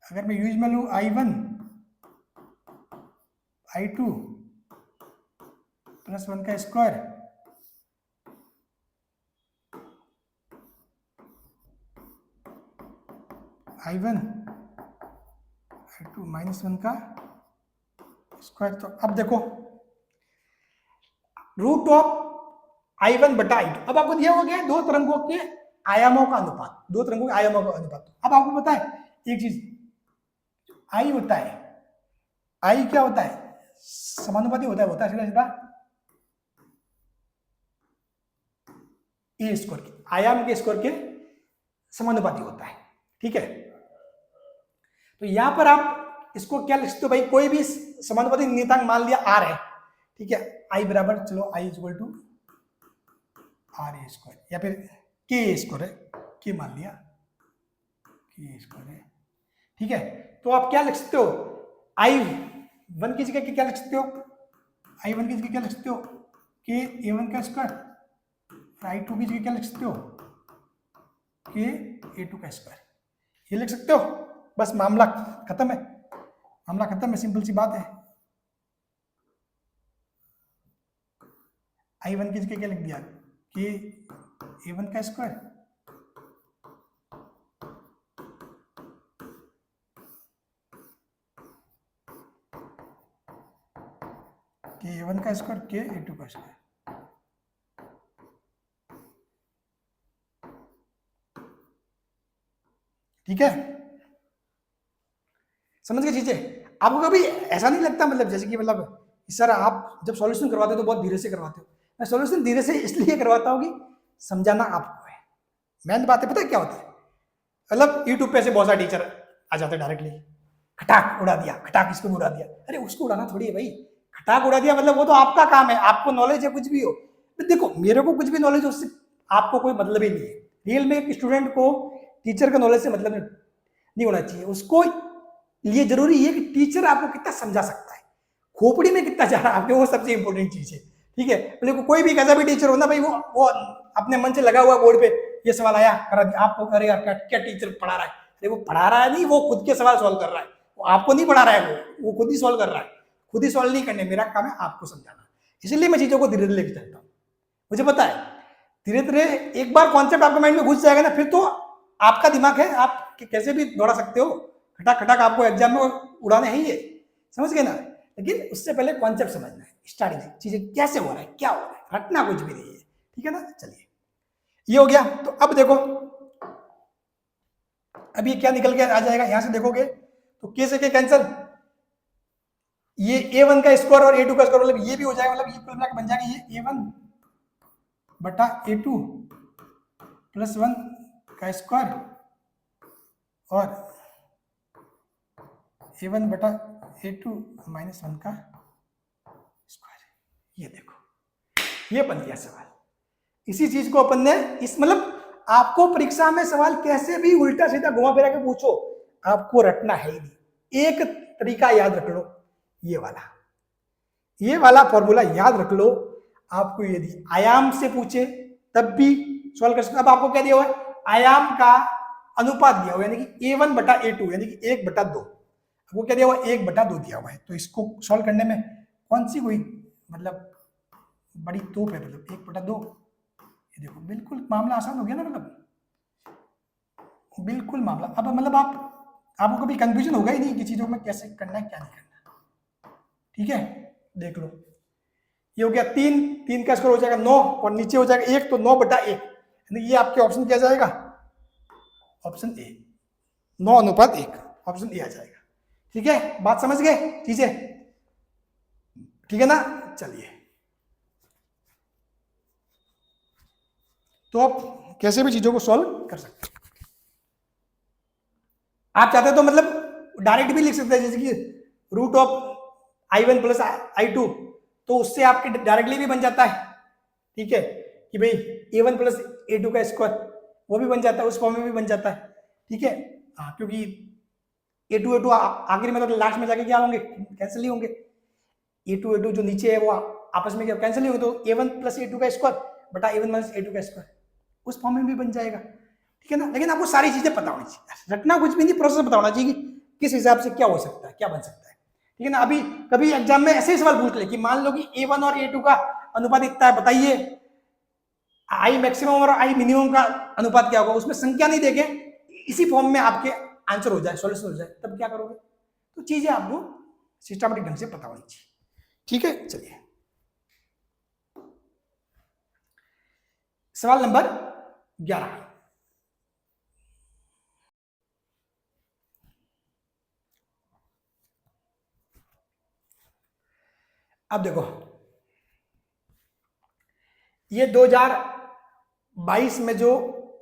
अगर मैं यूज में लू I1 I2 प्लस 1 का स्क्वायर I1 I2 माइनस 1 का स्क्वायर, तो अब देखो रूट ऑफ I1 बटा I2। अब आपको दिया हुआ क्या है, दो तरंगों के आयामों का अनुपात, दो तरंगों के आयामों का अनुपात। अब आपको पता है एक चीज, I होता है, I क्या होता है, समानुपाती होता है सीधा सीधा ए स्क्वायर के, आयाम के स्क्वायर के समानुपाती होता है, ठीक है। तो यहां पर आप इसको क्या लिख सकते हो भाई, कोई भी समानुपाती नियतांक मान लिया R है, ठीक है, I बराबर, चलो I equal to R A square, या फिर के स्क्वायर है, के मान लिया के स्क्वायर है, ठीक है। तो आप क्या लिख सकते हो, I1 की जगह क्या लिख सकते हो, I1 की जगह क्या लिख सकते हो, के A1 का स्क्वायर, I2 की जगह क्या लिख सकते हो, के A2 का स्क्वायर, ये लिख सकते हो। बस मामला खत्म है, मामला खत्म है, सिंपल सी बात है। I1 की जगह क्या लिख दिया, के A1 का स्क्वायर के A1 का स्क्वायर के A2 का स्क्वायर, ठीक है। समझ गए चीजें? आपको कभी ऐसा नहीं लगता, मतलब जैसे कि मतलब सर आप जब सॉल्यूशन करवाते हो तो बहुत धीरे से करवाते हो, मैं सॉल्यूशन धीरे से इसलिए करवाता हूँ कि समझाना आपको है। मेन बात है, पता है क्या होता है, मतलब यूट्यूब पे ऐसे बहुत सारे टीचर आ जाते हैं, डायरेक्टली खटाक उड़ा दिया, खटाक इसको भी उड़ा दिया। अरे उसको उड़ाना थोड़ी है भाई, खटाक उड़ा दिया मतलब वो तो आपका काम है, आपको नॉलेज है कुछ भी हो। देखो मेरे को कुछ भी नॉलेज हो, उससे आपको कोई मतलब ही नहीं है। रियल में एक स्टूडेंट को टीचर का नॉलेज से मतलब नहीं होना चाहिए, उसको लिए जरूरी है कि टीचर आपको कितना समझा सकता है, खोपड़ी में कितना जा रहा है आपके, वो सबसे इंपॉर्टेंट चीज है, ठीक है। मतलब कोई भी कैसा भी टीचर हो ना भाई, वो अपने मन से लगा हुआ बोर्ड पे ये सवाल आया करा दिया, आपको करे यार क्या टीचर पढ़ा रहा है, अरे वो पढ़ा रहा है नहीं, वो खुद के सवाल सॉल्व कर रहा है, वो आपको नहीं पढ़ा रहा है, वो खुद ही सॉल्व कर रहा है, खुद ही सॉल्व नहीं करने, मेरा काम है आपको समझाना। इसलिए मैं चीजों को धीरे धीरे लेके चलता हूँ, मुझे पता है धीरे धीरे एक बार कॉन्सेप्ट आपके माइंड में घुस जाएगा ना, फिर तो आपका दिमाग है, आप कैसे भी दौड़ा सकते हो, खटाक खटाक आपको एग्जाम में उड़ाने ही है, समझ गए ना। लेकिन उससे पहले कॉन्सेप्ट समझना है, स्टार्टिंग चीजें कैसे हो रहा है, क्या हो रहा है, रटना कुछ भी नहीं है, ठीक है ना। चलिए ये हो गया। तो अब देखो अब ये क्या निकल के आ जाएगा, यहां से देखोगे तो के से के कैंसिल, ये A1 का स्क्वायर और A2 का स्क्वायर, मतलब ये भी हो जाएगा, मतलब ये कुल मिलाकर बन जाएगा ये A1 बटा A2 प्लस 1 का स्क्वायर और A1 बटा A2 माइनस 1 का स्क्वायर। ये देखो, ये बन गया सवाल। इसी चीज को अपन ने इस मतलब आपको परीक्षा में सवाल कैसे भी उल्टा सीधा घुमा फिरा के पूछो, आपको रटना है ही नहीं। एक तरीका याद रख लो, ये वाला फॉर्मूला याद रख लो। आपको यदि आयाम से पूछे तब भी सॉल्व कर सकते। अब आपको क्या दिया हुआ है, आयाम का अनुपात दिया हुआ है, यानी कि A1 बटा A2 यानी कि 1/2। वो क्या दिया हुआ है, 1/2 दिया हुआ है। तो इसको सॉल्व करने में कौन सी कोई मतलब बड़ी तोप है, मतलब 1/2। ये देखो बिल्कुल मामला आसान हो गया ना, मतलब बिल्कुल मामला। अब मतलब आपको कभी कंफ्यूजन होगा ही नहीं कि चीजों में कैसे करना है क्या नहीं करना। ठीक है, देख लो, ये हो गया 3 का स्क्वायर हो जाएगा 9 और नीचे हो जाएगा 1, तो 9/1, यानी ये आपके ऑप्शन क्या जाएगा, ऑप्शन ए, 9:1, ऑप्शन ए आ जाएगा। ठीक है, बात समझ गए चीजें, ठीक है ना। चलिए, तो आप कैसे भी चीजों को सॉल्व कर सकते हैं। आप चाहते तो मतलब डायरेक्ट भी लिख सकते हैं, जैसे कि √I1 प्लस I2, तो उससे आपके डायरेक्टली भी बन जाता है। ठीक है, कि भाई A1 प्लस A2 का स्क्वायर, वो भी बन जाता है, उस फॉर्म में भी बन जाता है। ठीक है, हाँ, क्योंकि A2 आखिर में तो लास्ट में जाके क्या होंगे, कैंसिल ही होंगे। A2 जो नीचे है वो आपस में क्या कैंसिल ही होंगे, तो A1 प्लस A2 का स्क्वायर बटा A1 माइनस A2 का स्क्वायर, उस फॉर्म में भी बन जाएगा। ठीक है ना, लेकिन आपको सारी चीजें पता होनी चाहिए, रटना कुछ भी नहीं, प्रोसेस पता होना चाहिए कि किस हिसाब से क्या हो सकता है, क्या बन सकता है। ठीक है ना। अभी कभी एग्जाम में ऐसे ही सवाल पूछ ले कि मान लो कि A1 और A2 का अनुपात इतना है, बताइए आई मैक्सिमम और आई मिनिमम का अनुपात क्या होगा, उसमें संख्या नहीं देके इसी फॉर्म में आपके आंसर हो जाए, सॉल्यूशन हो जाए, तब क्या करोगे। तो चीजें आपको सिस्टमेटिक ढंग से पता होनी चाहिए। ठीक है, चलिए सवाल नंबर 11। अब देखो, ये 2022 में जो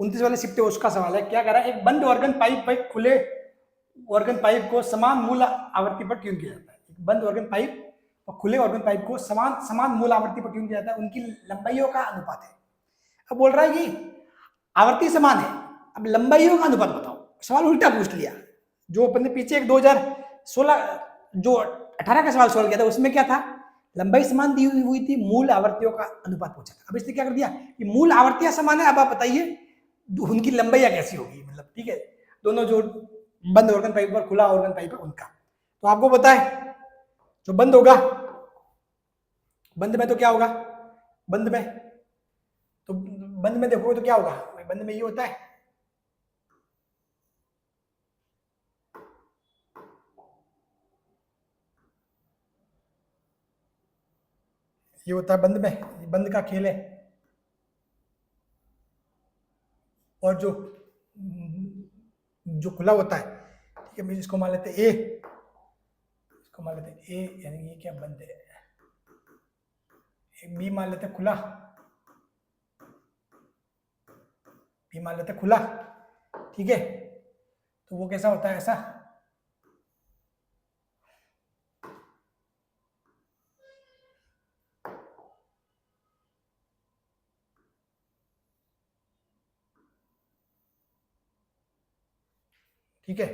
29 वाले शिफ्ट है उसका सवाल है। क्या कह रहा है, एक बंद ऑर्गन पाइप पर खुले ऑर्गन पाइप को समान मूल आवृत्ति पर ट्यून किया जाता है। एक बंद ऑर्गन पाइप और खुले ऑर्गन पाइप को समान समान मूल आवृत्ति पर ट्यून किया जाता है, उनकी लंबाइयों का अनुपात है। अब बोल रहा है कि आवृत्ति समान है, अब लंबाइयों का अनुपात बताओ। सवाल उल्टा पूछ लिया। जो अपन ने पीछे एक 2016 जो 18 का सवाल सॉल्व किया था उसमें क्या था, लंबाई समान दी हुई थी, मूल आवर्तियों का अनुपात पूछा था। अब इसने क्या कर दिया कि मूल आवर्तियां समान है, अब आप बताइए उनकी लंबाइयां कैसी होगी, मतलब ठीक है, दोनों जो बंद ऑर्गन पाइप और खुला ऑर्गन पाइप है उनका। तो आपको पता है जो बंद होगा, बंद में तो क्या होगा, बंद में तो बंद में देखोगे तो क्या होगा, बंद में ये होता है, ये होता है बंद में, बंद का खेल है। और जो जो खुला होता है, ठीक है, इसको मान लेते हैं ए, इसको मान लेते हैं ए, यानी ये क्या बंद है, बी मान लेते हैं खुला, बी मान लेते हैं खुला। ठीक है, तो वो कैसा होता है, ऐसा। ठीक है,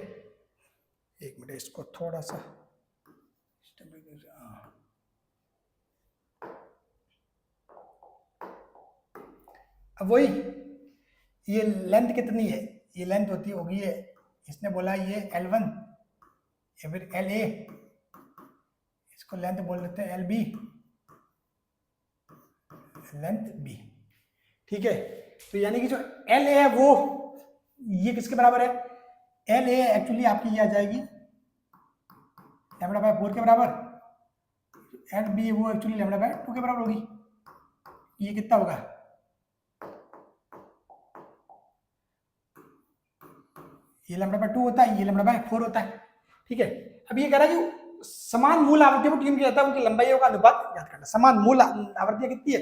एक मिनट इसको थोड़ा सा, अब वही ये लेंथ कितनी है, ये लेंथ होगी है, इसने बोला ये L1 या फिर LA, इसको लेंथ बोल देते हैं LB, लेंथ B। ठीक है, तो यानी कि जो LA है वो ये किसके बराबर है, LA एक्चुअली आपकी ये आ जाएगी λ/4 के बराबर, LB वो एक्चुअली λ/2 के बराबर होगी। ये कितना होगा, ये λ/2 होता है, ये λ/4 होता है। ठीक है, अब ये कह रहा है कि समान मूल आवृत्तियों को टीम किया जाता है, उनकी लंबाइयों का अनुपात याद करना। समान मूल आवृत्तियां कितनी है?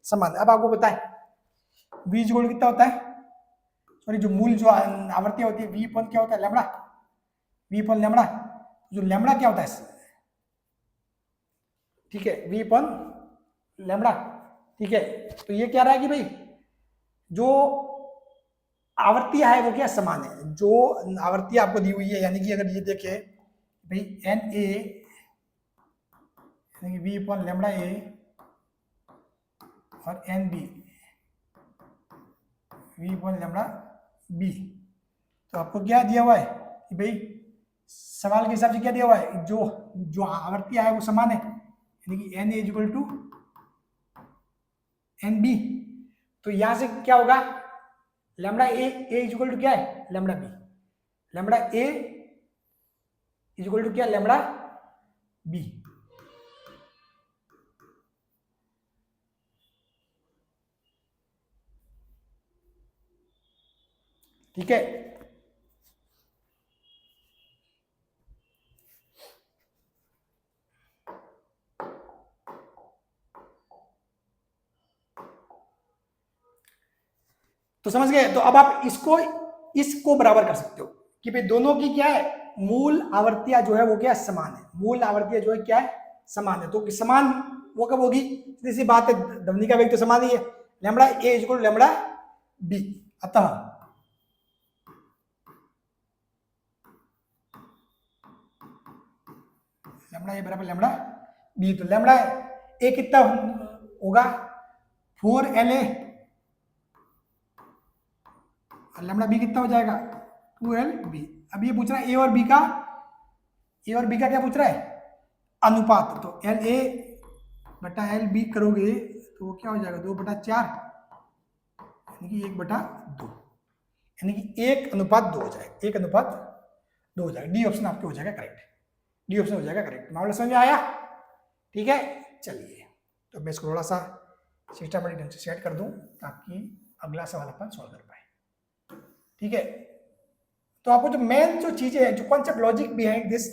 समान। अब आपको पता है v इक्वल कितना होता है, सॉरी जो मूल जो आवृत्तियां होती है v अपन क्या होता है, लैम्बडा, v अपन लैम्बडा, जो लैम्बडा क्या होता है, ठीक है, v अपन लैम्बडा, ठीक है। तो ये क्या रहा है कि भाई जो आवृत्तियां है वो क्या समान है, जो आवृत्तियां आपको दी हुई है, यानी कि अगर ये देखे भाई एन ए यानी कि वी अपॉन लैम्बडा ए और N B V upon lambda B, तो आपको क्या दिया हुआ है कि भाई सवाल के हिसाब से क्या दिया हुआ है, जो जो आवृत्तियां है वो समान है, यानी कि N A equal to N B. तो यहां से क्या होगा, लैम्बडा ए इक्वल टू क्या है, lambda B, lambda A equal to क्या, लैम्बडा बी। ठीक है, तो समझ गए। तो अब आप इसको बराबर कर सकते हो कि भाई दोनों की क्या है, मूल आवृत्तियां जो है वो क्या समान है, मूल आवृत्तियां जो है क्या है समान है। तो समान वो कब होगी, सीधी सी बात है, ध्वनि का वेग तो समान ही है, lambda A equal to lambda B. अतः लैम्बडा ए बराबर लैम्बडा बी, तो लैम्बडा ए कितना होगा 4LA और लैम्बडा बी कितना हो जाएगा 2LB। अब ये पूछ रहा है ए और बी का, ए और बी का क्या पूछ रहा है, अनुपात। तो LA बटा LB करोगे तो वो क्या हो जाएगा 2/4, यानी कि 1/2, यानी कि 1:2 हो जाएगा, 1:2 हो जाएगा। डी ऑप्शन आपके हो जाएगा करेक्ट, डी ऑप्शन हो जाएगा करेक्ट। मामला समझ में आया? ठीक है, चलिए तो मैं इसको थोड़ा सा सिस्टमेटिक ढंग से सेट कर दूं ताकि अगला सवाल अपन सॉल्व कर पाए। ठीक है, तो आपको जो मेन जो चीजें हैं, जो कॉन्सेप्ट लॉजिक बिहाइंड दिस,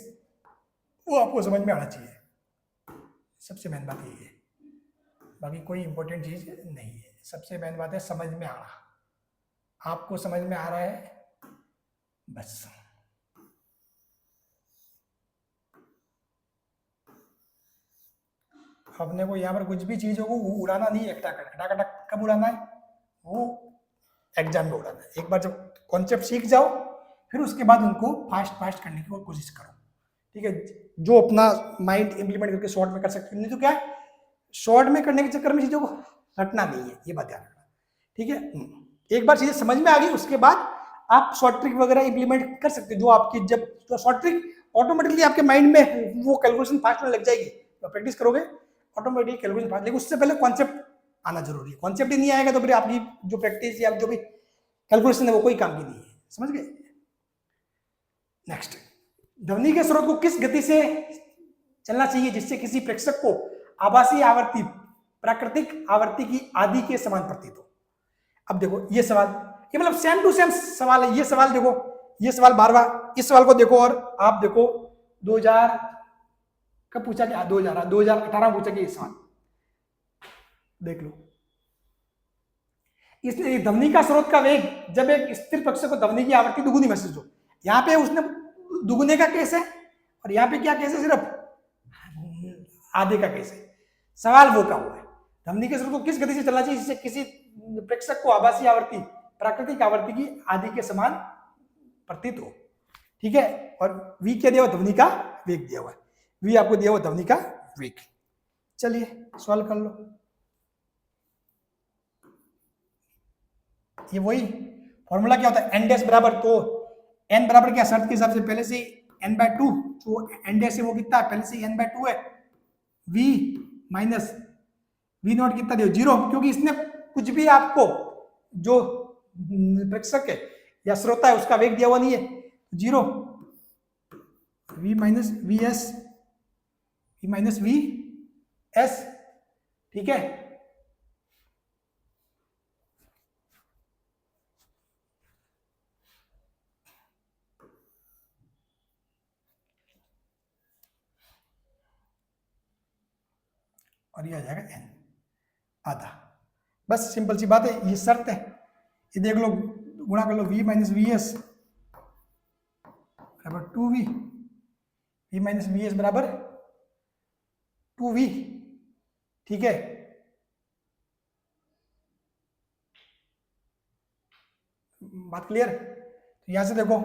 वो आपको समझ में आना चाहिए, सबसे मेन बात यही है, बाकी कोई इंपॉर्टेंट चीज नहीं है। सबसे मेन बात है समझ में आना, आपको समझ में आ रहा है बस। अपने को यहाँ पर कुछ भी चीज हो उड़ाना नहीं है, खटाखट कब उड़ाना है, वो एग्जाम में उड़ाना है। एक बार जब कॉन्सेप्ट सीख जाओ फिर उसके बाद उनको फास्ट करने की कोशिश करो। ठीक है, जो अपना माइंड इंप्लीमेंट करके शॉर्ट में कर सकते हो, नहीं तो क्या है शॉर्ट में करने के चक्कर में चीजों को रटना नहीं है, ये बात ध्यान रखना। ठीक है, एक बार चीजें समझ में आ गई उसके बाद आप शॉर्ट ट्रिक वगैरह इंप्लीमेंट कर सकते हो, जो आपकी जब तो शॉर्ट ट्रिक ऑटोमेटिकली आपके माइंड में वो कैलकुलेशन फास्ट होने लग जाएगी, तो प्रैक्टिस करोगे ऑटोमेटिकली कैलकुलेशन फास्ट। लेकिन उससे पहले कॉन्सेप्ट आना जरूरी है, कॉन्सेप्ट ही नहीं आएगा तो फिर आपकी जो प्रैक्टिस या जो भी कैलकुलेशन है वो कोई काम की नहीं है। समझ गए? नेक्स्ट, ध्वनि के स्रोत को किस गति से चलना चाहिए जिससे किसी प्रेक्षक को आभासी आवृत्ति प्राकृतिक आवृत्ति की आदि के समान प्रतीत हो। अब देखो ये सवाल, ये मतलब सेम टू सेम सवाल है। ये सवाल देखो, ये सवाल 12वां, इस सवाल को देखो और आप देखो 2000 कब पूछा गया, 2018 पूछा गया ये सवाल, देख लो। इसलिए ध्वनि का स्रोत का वेग जब एक स्थिर पक्ष को ध्वनि की आवृत्ति दुगुनी महसूस हो, यहाँ पे उसने दुगुने का केस है और यहाँ पे क्या केस है, सिर्फ आधे का केस है। सवाल वो का हुआ है ध्वनि के स्रोत को किस गति से चलना चाहिए जिससे किसी प्रेक्षक को आभासी आवृत्ति प्राकृतिक आवृत्ति की आदि के समान प्रतीत हो। ठीक है, और वी क्या दिया हुआ, ध्वनि का वेग दिया हुआ है, वी आपको दिया हुआ ध्वनि का वेग। चलिए सॉल्व कर लो। ये वही फॉर्मूला क्या होता है, एन डैश बराबर, तो एन बराबर क्या शर्त के हिसाब से पहले से n/2, जो एन डैश है वो कितना है, पहले से n/2 है, v माइनस वी नॉट कितना दिया 0, क्योंकि इसने कुछ भी आपको जो प्रेक्षक है या श्रोता है उसका वेग दिया हुआ नहीं है, 0, v माइनस वी एस। ठीक है, और ये आ जाएगा n आधा। बस सिंपल सी बात है, ये शर्त है। ये देख लो, गुणा कर लो v माइनस वी एस बराबर 2v, v minus V S बराबर 2v। ठीक है, बात क्लियर? तो यहां से देखो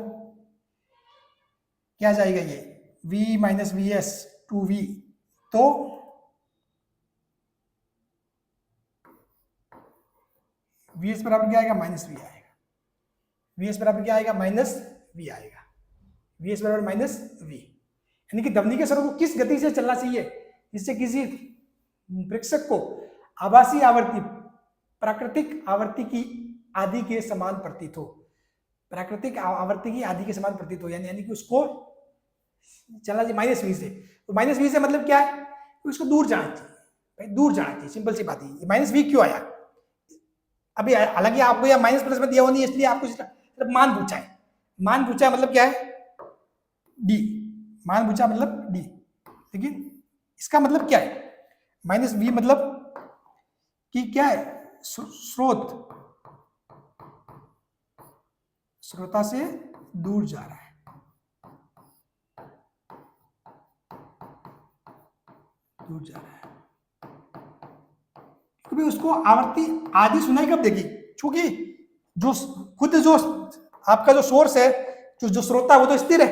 क्या जाएगा, ये v minus V S 2v, तो वी एस बराबर क्या आएगा, माइनस वी आएगा। वी एस बराबर क्या आएगा, माइनस वी आएगा। वी एस बराबर माइनस वी, यानी कि ध्वनि के स्वरों को किस गति से चलना चाहिए जिससे किसी प्रेक्षक को आभासी आवृत्ति प्राकृतिक आवृत्ति की आदि के समान प्रतीत हो। प्राकृतिक आवृत्ति की आदि के समान प्रतीत हो, यानी कि उसको चलना चाहिए माइनस वी से। तो माइनस वी से मतलब क्या है, उसको दूर जाना चाहिए भाई, दूर जाना चाहिए। सिंपल सी बात है। माइनस वी क्यों आया अभी, हालांकि आपको यह माइनस प्लस में दिया हुआ नहीं है, इसलिए आपको सिर्फ मान पूछा है। मान पूछा मतलब क्या है, डी। मान पूछा मतलब डी, लेकिन इसका मतलब क्या है, माइनस वी मतलब कि क्या है, श्रोता से दूर जा रहा है, दूर जा रहा है। क्योंकि उसको आवर्ती आदि सुनाई कब देगी, क्योंकि जो खुद जो आपका जो सोर्स है, जो श्रोता है वो तो स्थिर है,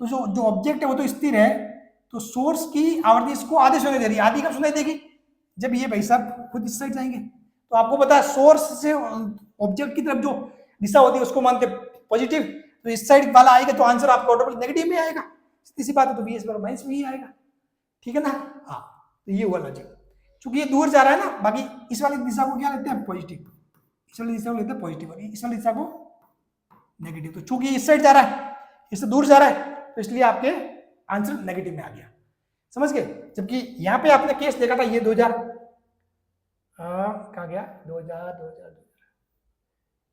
तो जो ऑब्जेक्ट है वो तो स्थिर है, तो सोर्स की आवर्ती इसको आधे सुनाई दे रही है। आधी कब सुनाई देगी, जब ये भाई साहब खुद इस साइड जाएंगे। तो आपको पता है सोर्स से ऑब्जेक्ट की तरफ जो दिशा होती है उसको मानते पॉजिटिव, तो इस साइड वाला आएगा तो आंसर आपका ऑटोमेटिक नेगेटिव में आएगा। सीधी सी बात है, तो वी एस बराबर माइनस वी आएगा। ठीक है ना, हाँ, तो ये हुआ लॉजिक। क्योंकि ये दूर जा रहा है ना, बाकी इस वाली दिशा को क्या लेते हैं, पॉजिटिव। इस वाली दिशा को लेते हैं पॉजिटिव, और इस वाली दिशा को नेगेटिव। तो चूंकि इस साइड जा रहा है, इससे दूर जा रहा है, तो इसलिए आपके आंसर नेगेटिव में आ गया। समझ गए? जबकि यहाँ पे आपने केस देखा था, ये 2000 कहाँ गया, 2000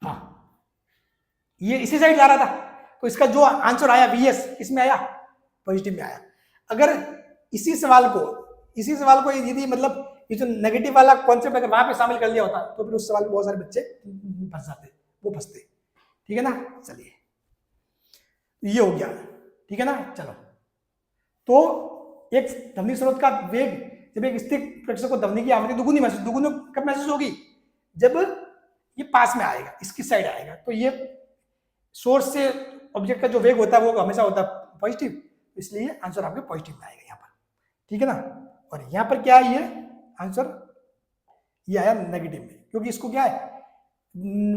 हाँ, ये इसी साइड जा रहा था, तो इसका जो आंसर आया वी एस इसमें आया, पॉजिटिव में आया। अगर इसी सवाल को यदि मतलब ये जो नेगेटिव वाला कॉन्सेप्ट अगर वहां पे शामिल कर लिया होता तो फिर उस सवाल में बहुत सारे बच्चे फंस जाते, वो फंसते। ठीक है ना, चलिए ये हो गया। ठीक है ना, चलो। तो एक ध्वनि स्रोत का वेग, जब एक स्थिर प्रेक्षक को ध्वनि की आवृत्ति दुगुनी कब महसूस होगी, जब ये पास में आएगा, इसकी साइड आएगा, तो ये सोर्स से ऑब्जेक्ट का जो वेग होता है वो हमेशा होता है पॉजिटिव, इसलिए आंसर आपके पॉजिटिव में आएगा यहाँ पर। ठीक है ना, और यहाँ पर क्या है, ये आंसर ये आया नेगेटिव में, क्योंकि इसको क्या है,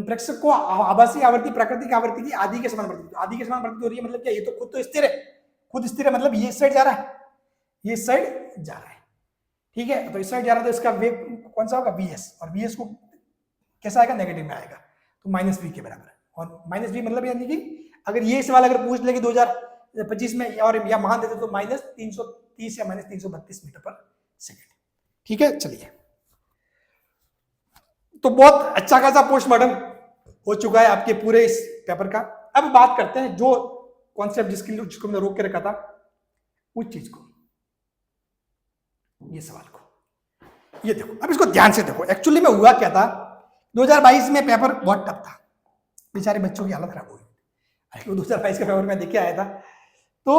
प्रेक्षक को आभासी आवृत्ति प्राकृतिक आवृत्ति की आदि के समान प्रतीत। आदि के समान प्रतीत हो रही है मतलब क्या, ये तो खुद तो स्थिर है, खुद स्थिर है मतलब ये इस साइड जा रहा है, ये इस साइड जा रहा है। ठीक है, तो इस साइड जा रहा है, तो इसका वेग कौन सा होगा, वी एस, और वी एस को कैसा आएगा, नेगेटिव में आएगा, तो माइनस वी के बराबर। और माइनस वी मतलब यानी कि अगर ये सवाल अगर पूछ ले कि 2025 में और या मान देते तो माइनस 330 या माइनस 332 मीटर पर सेकेंड। ठीक है, चलिए। तो बहुत अच्छा खासा पोस्टमार्टम हो चुका है आपके पूरे इस पेपर का। अब बात करते हैं जो कॉन्सेप्ट जिसको मैंने रोक के रखा था, उस चीज को, ये सवाल को। ये देखो, अब इसको ध्यान से देखो। एक्चुअली में हुआ क्या था, 2022 में पेपर बहुत टफ था, बेचारे बच्चों की हालत खराब हो गई। 2022 के पेपर में देखे आया था, तो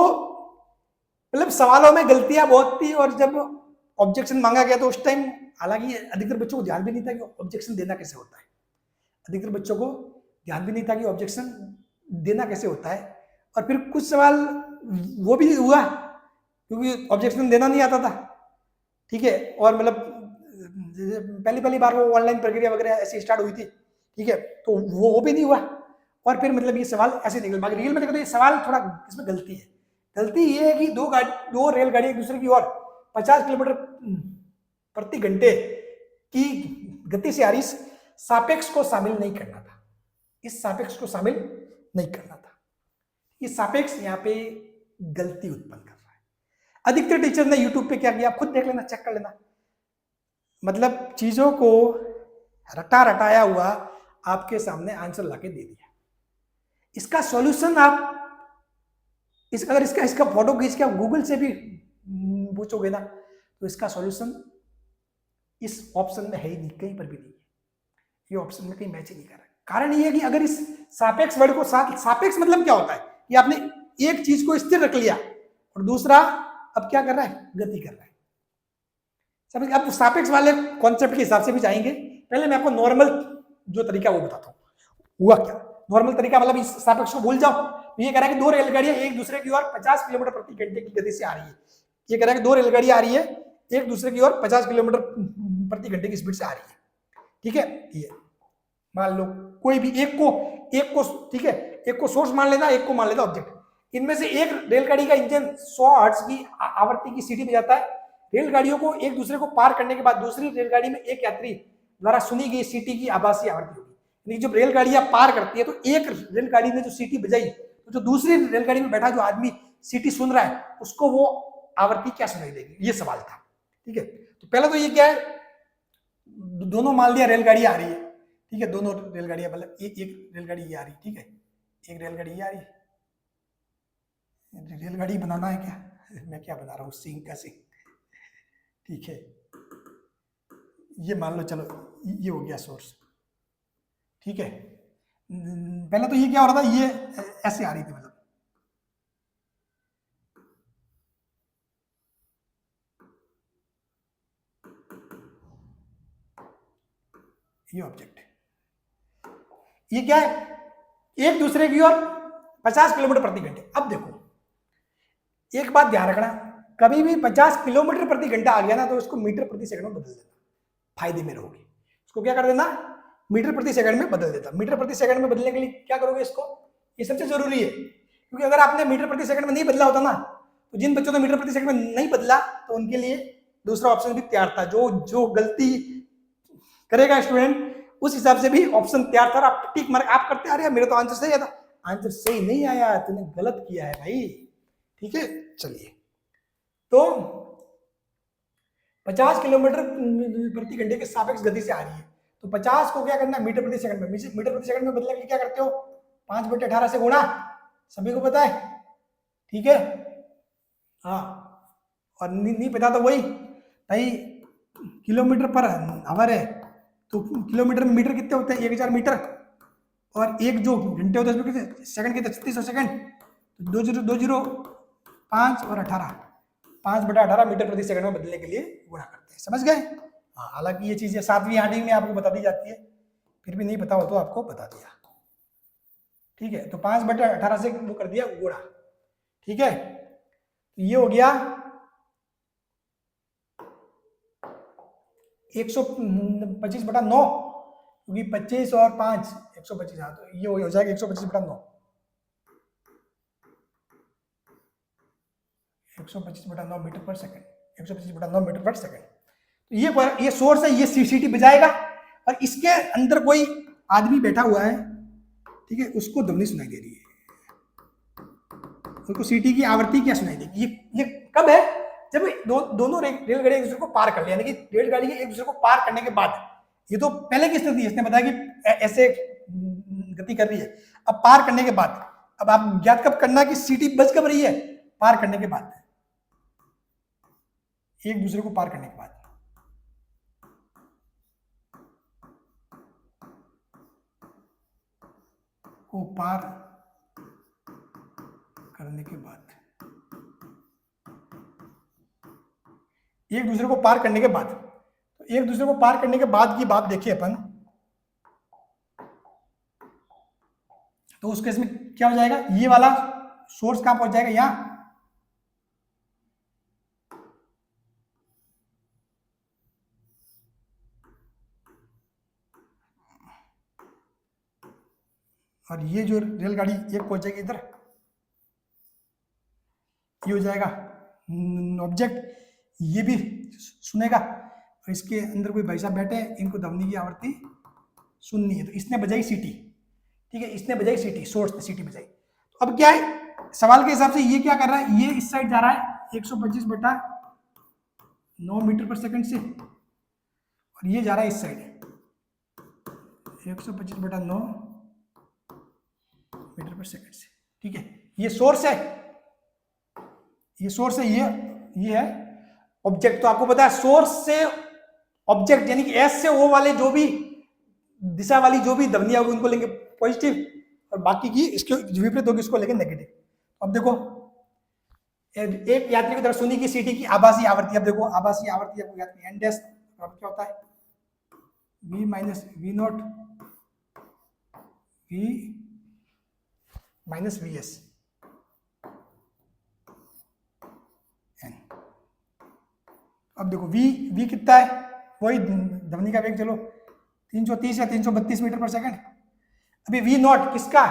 मतलब सवालों में गलतियां बहुत थी, और जब ऑब्जेक्शन मांगा गया तो उस टाइम हालांकि अधिकतर बच्चों को ध्यान भी नहीं था कि ऑब्जेक्शन देना कैसे होता है। अधिकतर बच्चों को ध्यान भी नहीं था कि ऑब्जेक्शन देना कैसे होता है, और फिर कुछ सवाल वो भी हुआ क्योंकि ऑब्जेक्शन देना नहीं आता था। ठीक है, और मतलब पहली बार वो ऑनलाइन प्रक्रिया वगैरह ऐसी स्टार्ट हुई थी। ठीक है, तो वो भी नहीं हुआ, और फिर मतलब ये सवाल ऐसे निकल। बाकी रियल में देखो तो ये सवाल थोड़ा इसमें गलती है। गलती ये है कि दो रेलगाड़ी एक दूसरे की ओर 50 किलोमीटर प्रति घंटे की गति से आ रही, सापेक्ष को शामिल नहीं करना था। इस सापेक्ष को शामिल नहीं करना था। ये सापेक्ष यहाँ पे गलती उत्पन्न कर रहा है। अधिकतर टीचर ने यूट्यूब पे क्या किया, आप खुद देख लेना, चेक कर लेना, मतलब चीजों को रटाया हुआ आपके सामने आंसर लाके दे दिया। इसका सॉल्यूशन आप अगर इसका फोटो खींच के आप गूगल से भी पूछोगे ना, तो इसका सॉल्यूशन इस ऑप्शन में है ही नहीं, कहीं पर भी नहीं है, ये ऑप्शन में कहीं मैच ही नहीं कर रहा है। कारण ये है कि अगर इस सापेक्ष वर्ड को सापेक्ष मतलब क्या होता है कि आपने एक चीज को स्थिर रख लिया और दूसरा अब क्या कर रहा है, गति कर रहा है। समझ, अब सापेक्ष वाले कॉन्सेप्ट के हिसाब से भी जाएंगे। पहले मैं आपको नॉर्मल जो तरीका वो बताता हूँ। हुआ क्या नॉर्मल तरीका, मतलब इस सापेक्ष को भूल जाओ। तो ये कह रहा है कि दो रेलगाड़ियां एक दूसरे की ओर 50 किलोमीटर प्रति घंटे की गति से आ रही है। ये कह रहा है कि दो रेलगाड़ियां आ रही है एक दूसरे की ओर 50 किलोमीटर प्रति घंटे की स्पीड से आ रही है। ठीक है, ये मान लो कोई भी एक को ठीक है, एक को सोर्स मान लेना, एक को मान लेना ऑब्जेक्ट। इनमें से एक रेलगाड़ी का इंजन 100 हर्ट्ज की आवृत्ति की सीटी बजाता है। रेलगाड़ियों को एक दूसरे को पार करने के बाद दूसरी रेलगाड़ी में एक यात्री द्वारा सुनी गई सीटी की आभासी आवृत्ति होगी। यानी जब रेलगाड़ियां पार करती है तो एक रेलगाड़ी ने जो सीटी बजाई तो जो दूसरी रेलगाड़ी में बैठा जो आदमी सीटी सुन रहा है उसको वो आवृत्ति क्या सुनाई देगी, ये सवाल था। ठीक है, तो पहले तो ये क्या है, दोनों मान लिया रेलगाड़ी आ रही है। ठीक है, दोनों रेलगाड़ियां, मतलब एक रेलगाड़ी ये आ रही, ठीक है, एक रेलगाड़ी ये आ रही। रेलगाड़ी बनाना है क्या, मैं क्या बना रहा हूँ, सिंह का सिंह। ठीक है, ये मान लो, चलो ये हो गया सोर्स। ठीक है, पहले तो ये क्या हो रहा था, ये ऐसे आ रही थी, मतलब ये ऑब्जेक्ट, ये क्या है, एक दूसरे की ओर 50 किलोमीटर प्रति घंटे। अब देखो एक बात ध्यान रखना, कभी भी 50 किलोमीटर प्रति घंटा आ गया ना तो उसको मीटर प्रति सेकंड में बदल देना, फायदे में रहोगे। उसको क्या कर देना, मीटर प्रति सेकंड में बदल देता। मीटर प्रति सेकंड में बदलने के लिए क्या करोगे, इसको, ये सबसे जरूरी है, क्योंकि अगर आपने मीटर प्रति सेकंड में नहीं बदला होता ना तो जिन बच्चों ने मीटर प्रति सेकंड में नहीं बदला तो उनके लिए दूसरा ऑप्शन भी तैयार था। जो गलती करेगा स्टूडेंट उस हिसाब से भी ऑप्शन तैयार था। आप टिक मार्क आप करते आ रहे, मेरा तो आंसर सही आया था। आंसर सही नहीं आया, तूने गलत किया है भाई। ठीक है, चलिए, तो 50 किलोमीटर प्रति घंटे के सापेक्ष गति से आ रही है तो 50 को क्या करना है, मीटर प्रति सेकंड में। मीटर प्रति सेकंड में बदलने के लिए क्या करते हो, 5/18 से गुणा, सभी को पता है। ठीक है, हाँ, और नहीं पता तो वही भाई, किलोमीटर पर आवर है तो किलोमीटर में मीटर कितने होते हैं, 1000 मीटर, और एक जो घंटे होते हैं उसमें कितने सेकंड कितने, 3600 सेकंड, तो 5 और 18, 5/18 मीटर प्रति सेकंड में बदलने के लिए गुणा करते हैं। समझ गए? हाँ, हालांकि ये चीजें 7वीं 8वीं में आपको बता दी जाती है, फिर भी नहीं पता हो तो आपको बता दिया। ठीक है, तो 5/18 से वो कर दिया गुणा। ठीक है, तो ये हो गया 125/9, क्योंकि 25 और 5 125, हाँ, तो ये हो जाएगा 125/9, 125/9 मीटर पर सेकंड, 125/9 मीटर पर सेकंड। तो ये सोर्स है, ये सीटी बजाएगा और इसके अंदर कोई आदमी बैठा हुआ है, ठीक है, उसको ध्वनि सुनाई दे रही है, उसको सीटी की आवृत्ति क्या सुनाई देगी। ये कब है, जब दोनों रेलगाड़ी एक दूसरे को पार कर लिया, यानी कि रेलगाड़ी एक दूसरे को पार करने के बाद। ये तो पहले की स्थिति है, इसने बताया कि ऐसे गति कर रही है। अब पार करने के बाद, अब आप ज्ञात कब करना कि सीटी बज कब रही है, पार करने के बाद, एक दूसरे को पार करने के बाद। को पार करने के बाद, एक दूसरे को पार करने के बाद, तो एक दूसरे को पार करने के बाद की बात देखिए अपन, तो उस केस में क्या हो जाएगा, ये वाला सोर्स कहां पहुंच जाएगा, यहां, और ये जो रेलगाड़ी एक पहुंच जाएगी इधर, ये हो जाएगा ऑब्जेक्ट, ये भी सुनेगा, और इसके अंदर कोई भाई साहब बैठे हैं, इनको ध्वनि की आवृत्ति सुननी है, तो इसने बजाई सीटी। ठीक है, इसने बजाई सीटी, सोर्स ने सीटी बजाई। तो अब क्या है, सवाल के हिसाब से ये क्या कर रहा है, ये इस साइड जा रहा है 125/9 मीटर पर सेकंड से, और ये जा रहा है इस साइड 125/9 मीटर पर सेकंड से। ठीक है, ये सोर्स है, ये सोर्स है, ये है ऑब्जेक्ट। तो आपको पता है सोर्स से ऑब्जेक्ट यानी कि एस से ओ वाले जो भी दिशा वाली जो भी ध्वनियां होगी उनको लेंगे पॉजिटिव, और बाकी की इसके विपरीत होगी उसको लेंगे नेगेटिव। अब देखो एक यात्री की तरफ सुनी की सीटी की आभासी आवृत्ति, अब देखो आभासी आवृत्ति आपको याद एन डैश क्या होता है v minus V naught v minus V S N. अब देखो v कितना है, वही ध्वनि का वेग, चलो 330 या 332 मीटर पर सेकंड। अभी v नॉट किसका,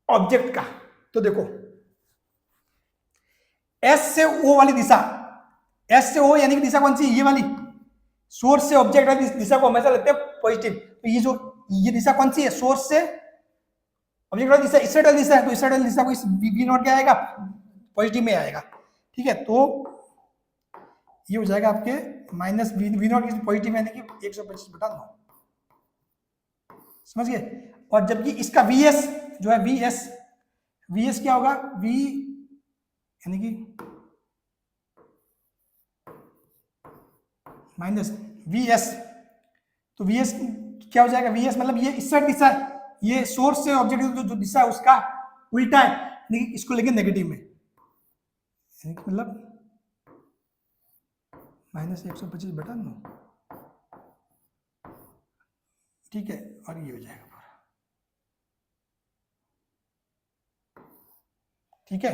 ऑब्जेक्ट का। तो देखो S से O वाली दिशा, S से O यानी कि दिशा कौन सी, ये वाली, सोर्स से ऑब्जेक्ट वाली दिशा को हमेशा लेते हैं पॉजिटिव। तो ये दिशा कौन सी है, सोर्स से ऑब्जेक्ट वाली दिशा, इस साइड वाली दिशा है, तो इस साइड वाली दिशा को इस v नॉट क्या आएगा, पॉजिटिव में आएगा। ठीक है, तो ये हो जाएगा आपके माइनस वी नॉट पॉजिटिव यानी कि 125/9, समझ गए। और जबकि इसका वीएस जो है, वीएस क्या होगा, वी यानी कि माइनस वीएस, तो वीएस क्या हो जाएगा, वीएस मतलब ये इस साइड दिशा है, ये सोर्स से ऑब्जेक्ट जो दिशा है उसका उल्टा है, यानी कि इसको लेके नेगेटिव में, मतलब माइनस 125/9। ठीक है, और ये हो जाएगा पूरा। ठीक है,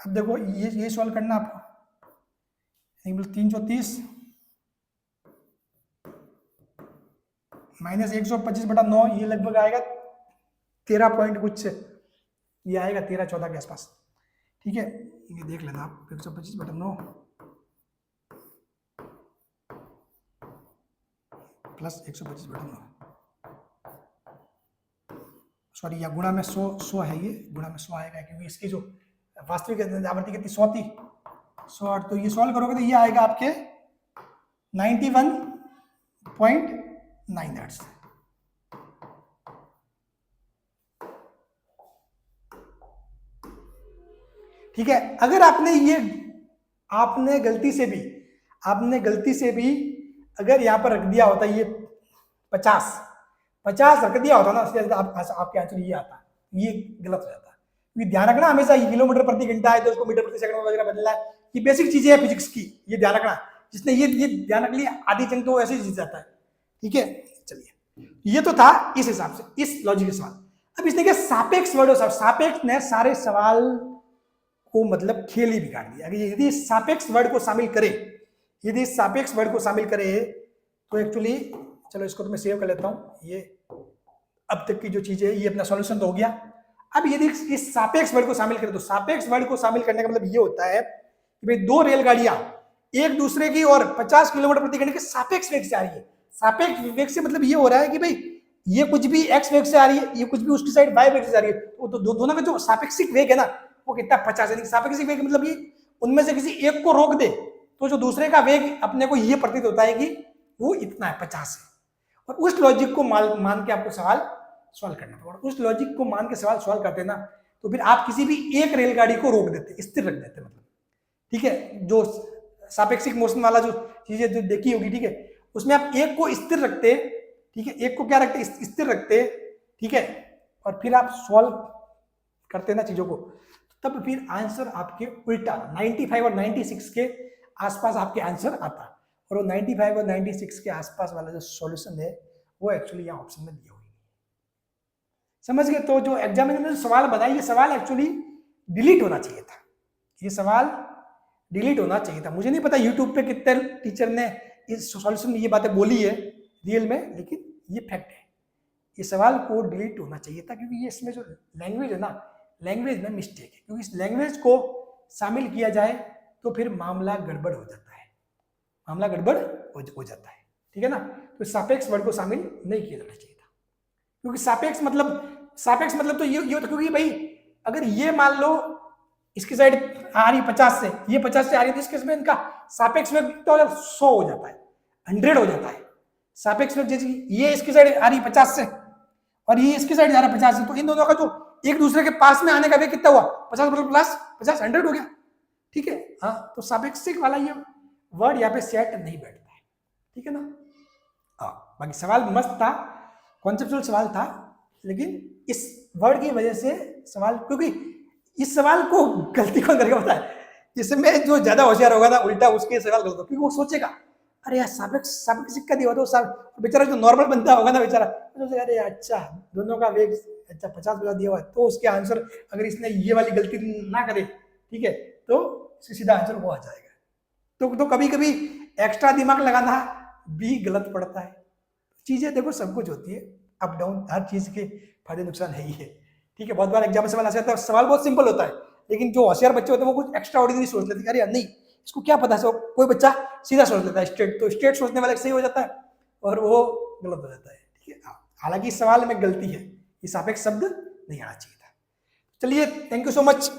अब देखो ये सॉल्व करना आपको, 330 माइनस 125/9, ये लगभग आएगा 13 पॉइंट कुछ, ये आएगा 13-14 के आसपास। ठीक है, ये देख लेना आप, 125/9 प्लस 125/9, सॉरी या गुणा में 100 है, ये गुणा में 100 आएगा क्योंकि इसकी जो वास्तविक आवृत्ति कितनी 100 थी, 100। तो ये सॉल्व करोगे तो ये आएगा आपके 91.9 हर्ट्ज। ठीक है, अगर आपने गलती से भी अगर यहां पर रख दिया होता ये 50 रख दिया होता ना, आपके आंसर ये आता, ये गलत हो जाता। क्योंकि ध्यान रखना हमेशा, ये किलोमीटर प्रति घंटा है तो उसको मीटर प्रति सेकंड वगैरह बदलना है, ये बेसिक चीजें है फिजिक्स की, ये ध्यान रखना। जिसने ये ध्यान रख लिया आधी जंग तो ऐसे ही जीत जाता है। ठीक है, चलिए, ये तो था इस हिसाब से, इस लॉजिक के सवाल। अब इसने क्या सापेक्ष वर्ड, सापेक्ष ने सारे सवाल को मतलब खेल ही बिगाड़ दिया। यदि सापेक्ष वर्ड को शामिल करे, तो एक्चुअली चलो इसको तो मैं सेव कर लेता हूं। ये अब तक की जो चीजें, ये अपना सॉल्यूशन तो हो गया। अब यदि इस सापेक्ष वर्ड को शामिल करें, तो सापेक्ष वर्ड को शामिल करने का मतलब ये होता है कि भाई दो रेलगाड़ियां एक दूसरे की और 50 किलोमीटर प्रति घंटे के सापेक्ष वेग से आ रही है। सापेक्ष वेग से मतलब ये हो रहा है कि भाई ये कुछ भी x वेग से आ रही है, ये कुछ भी उसकी साइड y वेग से आ रही है, तो दोनों का जो सापेक्षिक वेग है ना वो कितना 50 है। सापेक्षिक वेग मतलब ये उनमें से किसी एक को रोक दे तो जो दूसरे का वेग अपने को ये प्रतीत होता है कि वो इतना है, 50 है। और उस लॉजिक को मान के आपको सवाल सॉल्व करना पड़ेगा। उस लॉजिक को मान के सवाल सॉल्व करते ना, तो फिर आप किसी भी एक रेलगाड़ी को रोक देते, स्थिर रख देते, मतलब ठीक है, जो सापेक्षिक मोशन वाला जो चीजें जो देखी होगी, ठीक है, उसमें आप एक को स्थिर रखते, ठीक है, एक को क्या रखते, स्थिर रखते, ठीक है, और फिर आप सॉल्व करते ना चीजों को, तब फिर आंसर आपके उल्टा 95 और 96 के आसपास आपके आंसर आता। और वो 95 और 96 के आसपास वाला जो सॉल्यूशन है वो एक्चुअली यहाँ ऑप्शन में दिया हुआ है, समझ गए। तो जो एग्जामिनर ने सवाल बनाया, ये सवाल एक्चुअली डिलीट होना चाहिए था, ये सवाल डिलीट होना चाहिए था। मुझे नहीं पता यूट्यूब पे कितने टीचर ने इस सॉल्यूशन में ये बातें बोली है रियल में, लेकिन ये फैक्ट है, ये सवाल को डिलीट होना चाहिए था, क्योंकि ये इसमें जो लैंग्वेज है ना, लैंग्वेज में मिस्टेक है, क्योंकि इस लैंग्वेज को शामिल किया जाए तो फिर मामला गड़बड़ हो जाता है, मामला गड़बड़ हो जाता है, ठीक है ना। तो सापेक्ष वर्ड को शामिल नहीं किया जाना चाहिए था, क्योंकि सापेक्ष मतलब तो ये होता, क्योंकि भाई अगर ये मान लो इसकी साइड आ रही 50 से, ये 50 से आ रही है, तो इसके इसमें इनका सापेक्ष वेग कितना हो जाता है, 100 हो जाता है, 100 हो जाता है सापेक्ष वेग। जैसे ये इसकी साइड आ रही 50 से और ये इसकी साइड जा रहा है 50 से, तो इन दोनों का जो एक दूसरे के पास में आने का वेग कितना हुआ, 50 प्लस 50, 100 हो गया, ठीक है। हाँ, तो सापेक्षिक वाला ये वर्ड यहाँ पे सेट नहीं बैठता। ठीक है ना। हाँ, बाकी सवाल मस्त था, कॉन्सेप्चुअल सवाल था, लेकिन इस वर्ड की वजह से सवाल, क्योंकि इस सवाल को गलती कौन करेगा पता है, इसमें जो ज्यादा होशियार होगा ना उल्टा उसके सवाल गलत हो, क्योंकि वो सोचेगा अरे यार सापेक्ष सापेक्ष सिक्का दिया तो सब, बेचारा जो नॉर्मल बनता होगा ना बेचारा, तो सोचेगा अरे अच्छा दोनों का वेग अच्छा 50 दिया हुआ है, तो उसके आंसर अगर इसने ये वाली गलती ना करे, ठीक है, तो सीधा आंसर वो आ जाएगा। तो कभी कभी एक्स्ट्रा दिमाग लगाना भी गलत पड़ता है। चीजें देखो सब कुछ होती है, अप डाउन, हर चीज के फायदे नुकसान है ही है, ठीक है। बहुत बार एग्जाम में सवाल ऐसा आता है, सवाल बहुत सिंपल होता है, लेकिन जो होशियार बच्चे होते हैं वो कुछ एक्स्ट्रा ऑर्डिनरी सोच लेते हैं, अरे नहीं इसको क्या पता है, कोई बच्चा सीधा सोच लेता है स्ट्रेट, तो स्ट्रेट सोचने वाला सही हो जाता है और वो गलत हो जाता है, ठीक है। हालांकि इस सवाल में गलती है, इस सापेक्ष शब्द नहीं आना चाहिए था। चलिए thank you so much,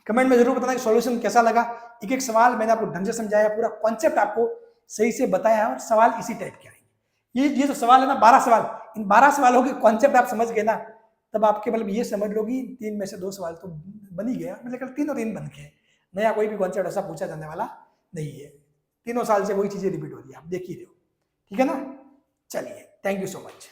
comment में जरूर बताना कि सॉल्यूशन कैसा लगा। एक एक सवाल मैंने आपको ढंग से समझाया, पूरा कॉन्सेप्ट आपको सही से बताया है, और सवाल इसी टाइप के आएंगे। ये जो सवाल है ना 12 सवाल, इन 12 सवालों के कॉन्सेप्ट आप समझ गए ना, तब आपके मतलब ये समझ लो कि 3 में से 2 सवाल तो बन ही गया, मतलब 3 और 3 बन गए, नया कोई भी कॉन्सेप्ट ऐसा पूछा जाने वाला नहीं है, 3 साल से वही चीजें रिपीट हो रही है, आप देख ही रहे हो, ठीक है ना। चलिए थैंक यू सो मच।